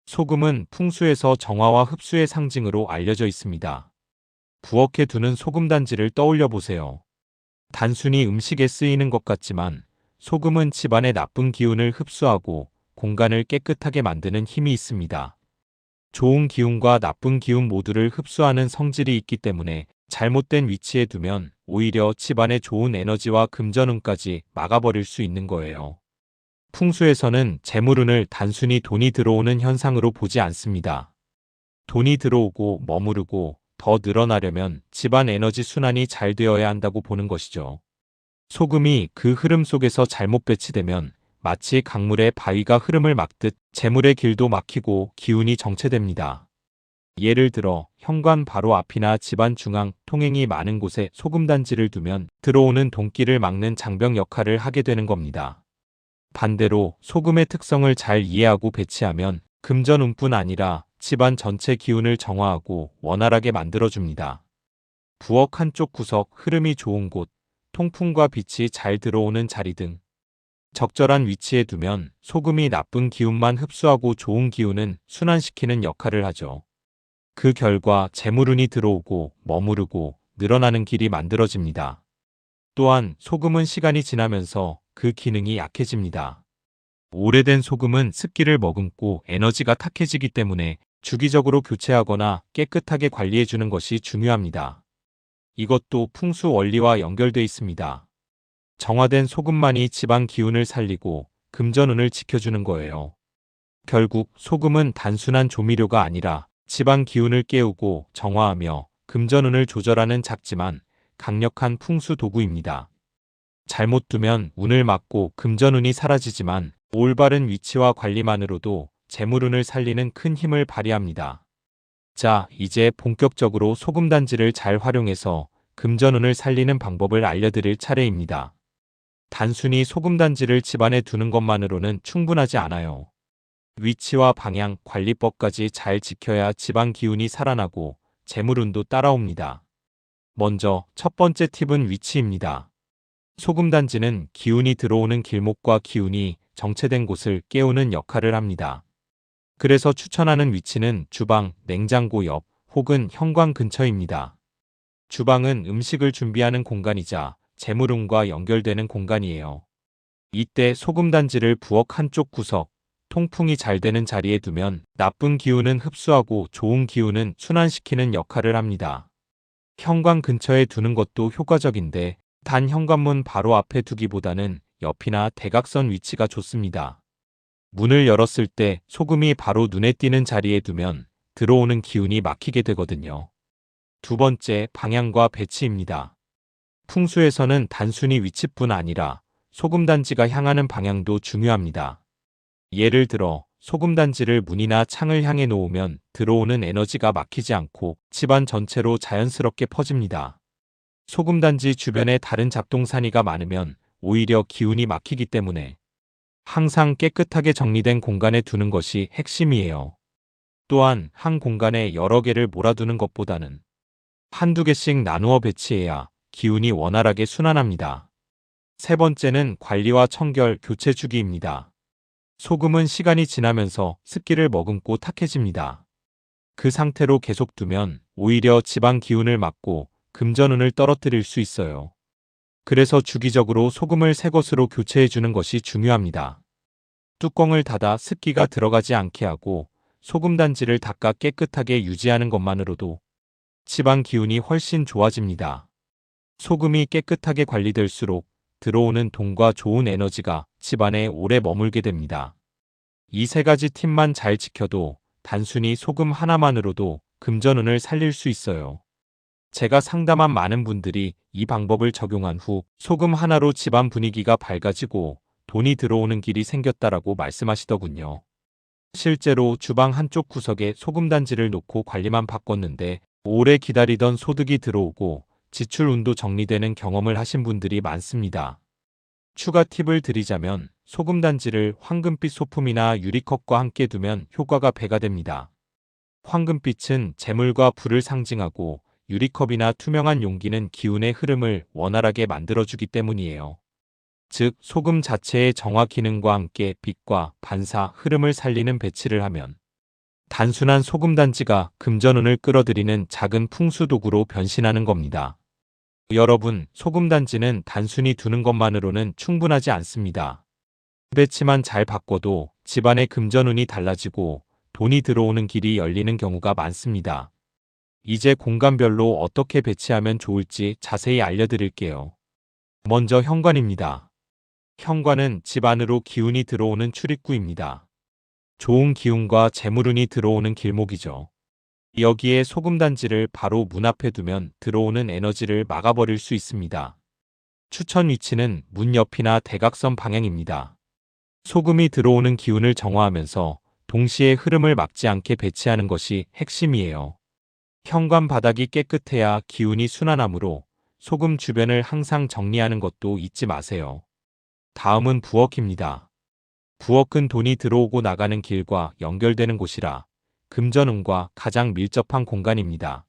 소금은 풍수에서 정화와 흡수의 상징으로 알려져 있습니다. 부엌에 두는 소금단지를 떠올려 보세요. 단순히 음식에 쓰이는 것 같지만 소금은 집안의 나쁜 기운을 흡수하고 공간을 깨끗하게 만드는 힘이 있습니다. 좋은 기운과 나쁜 기운 모두를 흡수하는 성질이 있기 때문에 잘못된 위치에 두면 오히려 집안의 좋은 에너지와 금전운까지 막아버릴 수 있는 거예요. 풍수에서는 재물운을 단순히 돈이 들어오는 현상으로 보지 않습니다. 돈이 들어오고 머무르고 더 늘어나려면 집안 에너지 순환이 잘 되어야 한다고 보는 것이죠. 소금이 그 흐름 속에서 잘못 배치되면 마치 강물의 바위가 흐름을 막듯 재물의 길도 막히고 기운이 정체됩니다. 예를 들어 현관 바로 앞이나 집안 중앙, 통행이 많은 곳에 소금단지를 두면 들어오는 돈길을 막는 장벽 역할을 하게 되는 겁니다. 반대로 소금의 특성을 잘 이해하고 배치하면 금전운뿐 아니라 집안 전체 기운을 정화하고 원활하게 만들어줍니다. 부엌 한쪽 구석, 흐름이 좋은 곳, 통풍과 빛이 잘 들어오는 자리 등 적절한 위치에 두면 소금이 나쁜 기운만 흡수하고 좋은 기운은 순환시키는 역할을 하죠. 그 결과 재물운이 들어오고 머무르고 늘어나는 길이 만들어집니다. 또한 소금은 시간이 지나면서 그 기능이 약해집니다. 오래된 소금은 습기를 머금고 에너지가 탁해지기 때문에 주기적으로 교체하거나 깨끗하게 관리해주는 것이 중요합니다. 이것도 풍수 원리와 연결돼 있습니다. 정화된 소금만이 집안 기운을 살리고 금전운을 지켜주는 거예요. 결국 소금은 단순한 조미료가 아니라 집안 기운을 깨우고 정화하며 금전운을 조절하는 작지만 강력한 풍수 도구입니다. 잘못 두면 운을 막고 금전운이 사라지지만 올바른 위치와 관리만으로도 재물운을 살리는 큰 힘을 발휘합니다. 자, 이제 본격적으로 소금단지를 잘 활용해서 금전운을 살리는 방법을 알려드릴 차례입니다. 단순히 소금단지를 집안에 두는 것만으로는 충분하지 않아요. 위치와 방향, 관리법까지 잘 지켜야 집안 기운이 살아나고 재물운도 따라옵니다. 먼저 첫 번째 팁은 위치입니다. 소금단지는 기운이 들어오는 길목과 기운이 정체된 곳을 깨우는 역할을 합니다. 그래서 추천하는 위치는 주방, 냉장고 옆 혹은 현관 근처입니다. 주방은 음식을 준비하는 공간이자 재물운과 연결되는 공간이에요. 이때 소금단지를 부엌 한쪽 구석, 통풍이 잘 되는 자리에 두면 나쁜 기운은 흡수하고 좋은 기운은 순환시키는 역할을 합니다. 현관 근처에 두는 것도 효과적인데 단 현관문 바로 앞에 두기보다는 옆이나 대각선 위치가 좋습니다. 문을 열었을 때 소금이 바로 눈에 띄는 자리에 두면 들어오는 기운이 막히게 되거든요. 두 번째, 방향과 배치입니다. 풍수에서는 단순히 위치뿐 아니라 소금단지가 향하는 방향도 중요합니다. 예를 들어 소금단지를 문이나 창을 향해 놓으면 들어오는 에너지가 막히지 않고 집안 전체로 자연스럽게 퍼집니다. 소금단지 주변에 다른 잡동사니가 많으면 오히려 기운이 막히기 때문에 항상 깨끗하게 정리된 공간에 두는 것이 핵심이에요. 또한 한 공간에 여러 개를 몰아두는 것보다는 한두 개씩 나누어 배치해야 기운이 원활하게 순환합니다. 세 번째는 관리와 청결, 교체 주기입니다. 소금은 시간이 지나면서 습기를 머금고 탁해집니다. 그 상태로 계속 두면 오히려 집안 기운을 막고 금전운을 떨어뜨릴 수 있어요. 그래서 주기적으로 소금을 새 것으로 교체해 주는 것이 중요합니다. 뚜껑을 닫아 습기가 들어가지 않게 하고 소금단지를 닦아 깨끗하게 유지하는 것만으로도 집안 기운이 훨씬 좋아집니다. 소금이 깨끗하게 관리될수록 들어오는 돈과 좋은 에너지가 집안에 오래 머물게 됩니다. 이 세 가지 팁만 잘 지켜도 단순히 소금 하나만으로도 금전운을 살릴 수 있어요. 제가 상담한 많은 분들이 이 방법을 적용한 후 소금 하나로 집안 분위기가 밝아지고 돈이 들어오는 길이 생겼다라고 말씀하시더군요. 실제로 주방 한쪽 구석에 소금단지를 놓고 관리만 바꿨는데 오래 기다리던 소득이 들어오고 지출 운도 정리되는 경험을 하신 분들이 많습니다. 추가 팁을 드리자면 소금단지를 황금빛 소품이나 유리컵과 함께 두면 효과가 배가 됩니다. 황금빛은 재물과 불을 상징하고 유리컵이나 투명한 용기는 기운의 흐름을 원활하게 만들어주기 때문이에요. 즉, 소금 자체의 정화 기능과 함께 빛과 반사, 흐름을 살리는 배치를 하면 단순한 소금단지가 금전운을 끌어들이는 작은 풍수도구로 변신하는 겁니다. 여러분, 소금단지는 단순히 두는 것만으로는 충분하지 않습니다. 배치만 잘 바꿔도 집안의 금전운이 달라지고 돈이 들어오는 길이 열리는 경우가 많습니다. 이제 공간별로 어떻게 배치하면 좋을지 자세히 알려드릴게요. 먼저 현관입니다. 현관은 집 안으로 기운이 들어오는 출입구입니다. 좋은 기운과 재물운이 들어오는 길목이죠. 여기에 소금단지를 바로 문 앞에 두면 들어오는 에너지를 막아버릴 수 있습니다. 추천 위치는 문 옆이나 대각선 방향입니다. 소금이 들어오는 기운을 정화하면서 동시에 흐름을 막지 않게 배치하는 것이 핵심이에요. 현관 바닥이 깨끗해야 기운이 순환하므로 소금 주변을 항상 정리하는 것도 잊지 마세요. 다음은 부엌입니다. 부엌은 돈이 들어오고 나가는 길과 연결되는 곳이라 금전운과 가장 밀접한 공간입니다.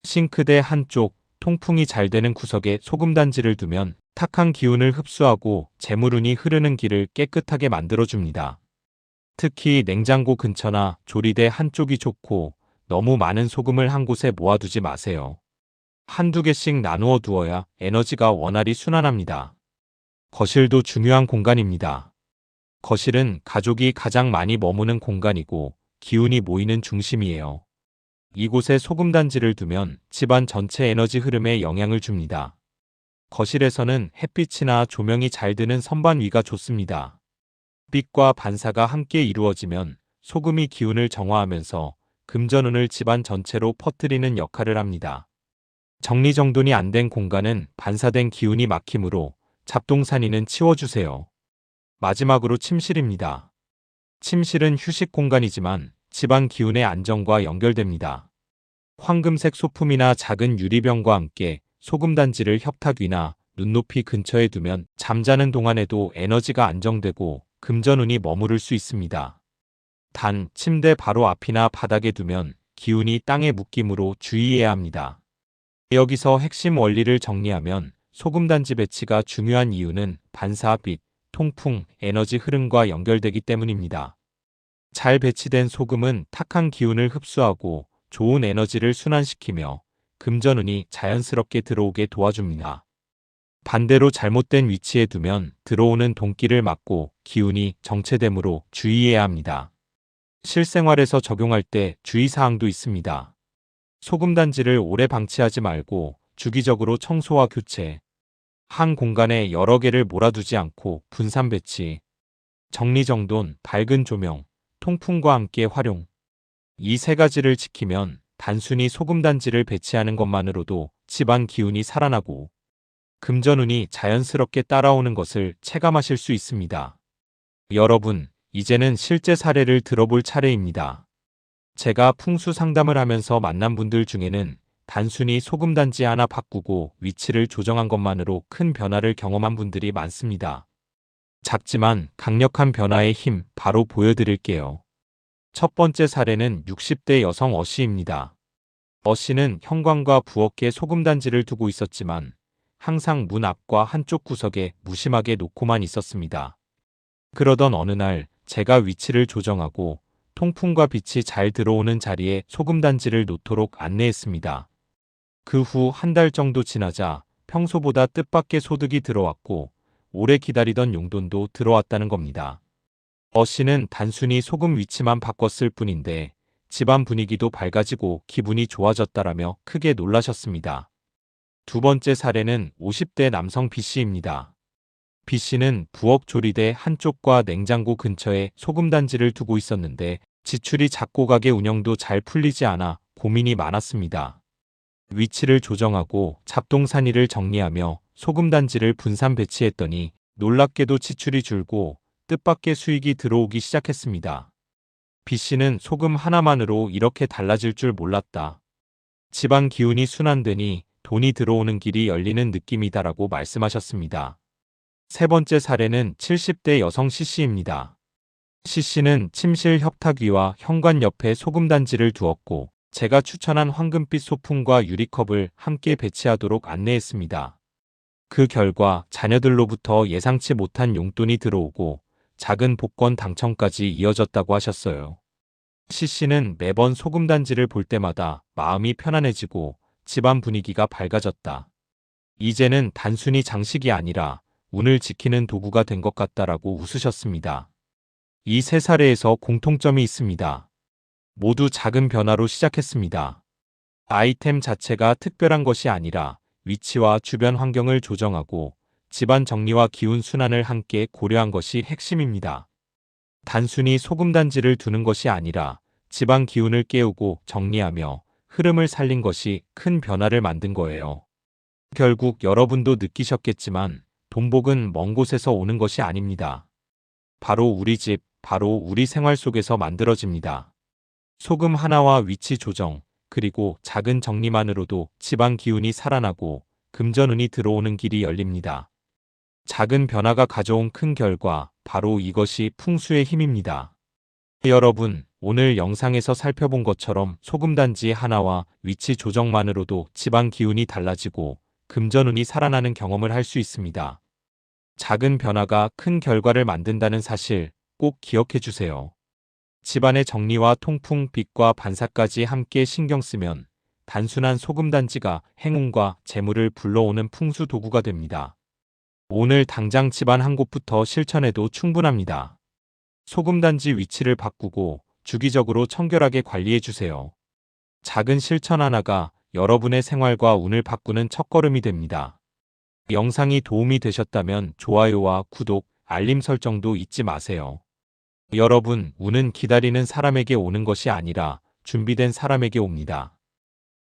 싱크대 한쪽, 통풍이 잘 되는 구석에 소금단지를 두면 탁한 기운을 흡수하고 재물운이 흐르는 길을 깨끗하게 만들어줍니다. 특히 냉장고 근처나 조리대 한쪽이 좋고 너무 많은 소금을 한 곳에 모아두지 마세요. 한두 개씩 나누어 두어야 에너지가 원활히 순환합니다. 거실도 중요한 공간입니다. 거실은 가족이 가장 많이 머무는 공간이고 기운이 모이는 중심이에요. 이곳에 소금단지를 두면 집안 전체 에너지 흐름에 영향을 줍니다. 거실에서는 햇빛이나 조명이 잘 드는 선반 위가 좋습니다. 빛과 반사가 함께 이루어지면 소금이 기운을 정화하면서 금전운을 집안 전체로 퍼뜨리는 역할을 합니다. 정리정돈이 안 된 공간은 반사된 기운이 막히므로 잡동사니는 치워주세요. 마지막으로 침실입니다. 침실은 휴식 공간이지만 집안 기운의 안정과 연결됩니다. 황금색 소품이나 작은 유리병과 함께 소금단지를 협탁 위나 눈높이 근처에 두면 잠자는 동안에도 에너지가 안정되고 금전운이 머무를 수 있습니다. 단, 침대 바로 앞이나 바닥에 두면 기운이 땅에 묶이므로 주의해야 합니다. 여기서 핵심 원리를 정리하면 소금단지 배치가 중요한 이유는 반사, 빛, 통풍, 에너지 흐름과 연결되기 때문입니다. 잘 배치된 소금은 탁한 기운을 흡수하고 좋은 에너지를 순환시키며 금전운이 자연스럽게 들어오게 도와줍니다. 반대로 잘못된 위치에 두면 들어오는 돈길을 막고 기운이 정체되므로 주의해야 합니다. 실생활에서 적용할 때 주의사항도 있습니다. 소금단지를 오래 방치하지 말고 주기적으로 청소와 교체, 한 공간에 여러 개를 몰아두지 않고 분산 배치, 정리정돈, 밝은 조명, 통풍과 함께 활용. 이 세 가지를 지키면 단순히 소금단지를 배치하는 것만으로도 집안 기운이 살아나고 금전운이 자연스럽게 따라오는 것을 체감하실 수 있습니다. 여러분, 이제는 실제 사례를 들어볼 차례입니다. 제가 풍수 상담을 하면서 만난 분들 중에는 단순히 소금단지 하나 바꾸고 위치를 조정한 것만으로 큰 변화를 경험한 분들이 많습니다. 작지만 강력한 변화의 힘 바로 보여드릴게요. 첫 번째 사례는 60대 여성 어씨입니다. 어씨는 현관과 부엌에 소금단지를 두고 있었지만 항상 문 앞과 한쪽 구석에 무심하게 놓고만 있었습니다. 그러던 어느 날 제가 위치를 조정하고 통풍과 빛이 잘 들어오는 자리에 소금단지를 놓도록 안내했습니다. 그 후 한 달 정도 지나자 평소보다 뜻밖의 소득이 들어왔고 오래 기다리던 용돈도 들어왔다는 겁니다. 어씨는 단순히 소금 위치만 바꿨을 뿐인데 집안 분위기도 밝아지고 기분이 좋아졌다라며 크게 놀라셨습니다. 두 번째 사례는 50대 남성 B씨입니다. B씨는 부엌 조리대 한쪽과 냉장고 근처에 소금단지를 두고 있었는데 지출이 작고 가게 운영도 잘 풀리지 않아 고민이 많았습니다. 위치를 조정하고 잡동사니를 정리하며 소금단지를 분산 배치했더니 놀랍게도 지출이 줄고 뜻밖의 수익이 들어오기 시작했습니다. B씨는 소금 하나만으로 이렇게 달라질 줄 몰랐다. 집안 기운이 순환되니 돈이 들어오는 길이 열리는 느낌이다라고 말씀하셨습니다. 세 번째 사례는 70대 여성 C씨입니다. C씨는 침실 협탁 위와 현관 옆에 소금단지를 두었고 제가 추천한 황금빛 소품과 유리컵을 함께 배치하도록 안내했습니다. 그 결과 자녀들로부터 예상치 못한 용돈이 들어오고 작은 복권 당첨까지 이어졌다고 하셨어요. C씨는 매번 소금단지를 볼 때마다 마음이 편안해지고 집안 분위기가 밝아졌다. 이제는 단순히 장식이 아니라 운을 지키는 도구가 된 것 같다라고 웃으셨습니다. 이 세 사례에서 공통점이 있습니다. 모두 작은 변화로 시작했습니다. 아이템 자체가 특별한 것이 아니라 위치와 주변 환경을 조정하고 집안 정리와 기운 순환을 함께 고려한 것이 핵심입니다. 단순히 소금단지를 두는 것이 아니라 집안 기운을 깨우고 정리하며 흐름을 살린 것이 큰 변화를 만든 거예요. 결국 여러분도 느끼셨겠지만 돈복은 먼 곳에서 오는 것이 아닙니다. 바로 우리 집, 바로 우리 생활 속에서 만들어집니다. 소금 하나와 위치 조정, 그리고 작은 정리만으로도 집안 기운이 살아나고 금전운이 들어오는 길이 열립니다. 작은 변화가 가져온 큰 결과, 바로 이것이 풍수의 힘입니다. 여러분, 오늘 영상에서 살펴본 것처럼 소금단지 하나와 위치 조정만으로도 집안 기운이 달라지고 금전운이 살아나는 경험을 할 수 있습니다. 작은 변화가 큰 결과를 만든다는 사실 꼭 기억해 주세요. 집안의 정리와 통풍, 빛과 반사까지 함께 신경 쓰면 단순한 소금단지가 행운과 재물을 불러오는 풍수 도구가 됩니다. 오늘 당장 집안 한 곳부터 실천해도 충분합니다. 소금단지 위치를 바꾸고 주기적으로 청결하게 관리해 주세요. 작은 실천 하나가 여러분의 생활과 운을 바꾸는 첫걸음이 됩니다. 영상이 도움이 되셨다면 좋아요와 구독, 알림 설정도 잊지 마세요. 여러분, 운은 기다리는 사람에게 오는 것이 아니라 준비된 사람에게 옵니다.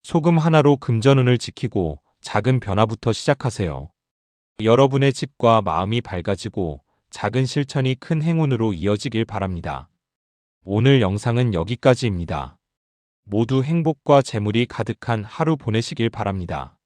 소금 하나로 금전운을 지키고 작은 변화부터 시작하세요. 여러분의 집과 마음이 밝아지고 작은 실천이 큰 행운으로 이어지길 바랍니다. 오늘 영상은 여기까지입니다. 모두 행복과 재물이 가득한 하루 보내시길 바랍니다.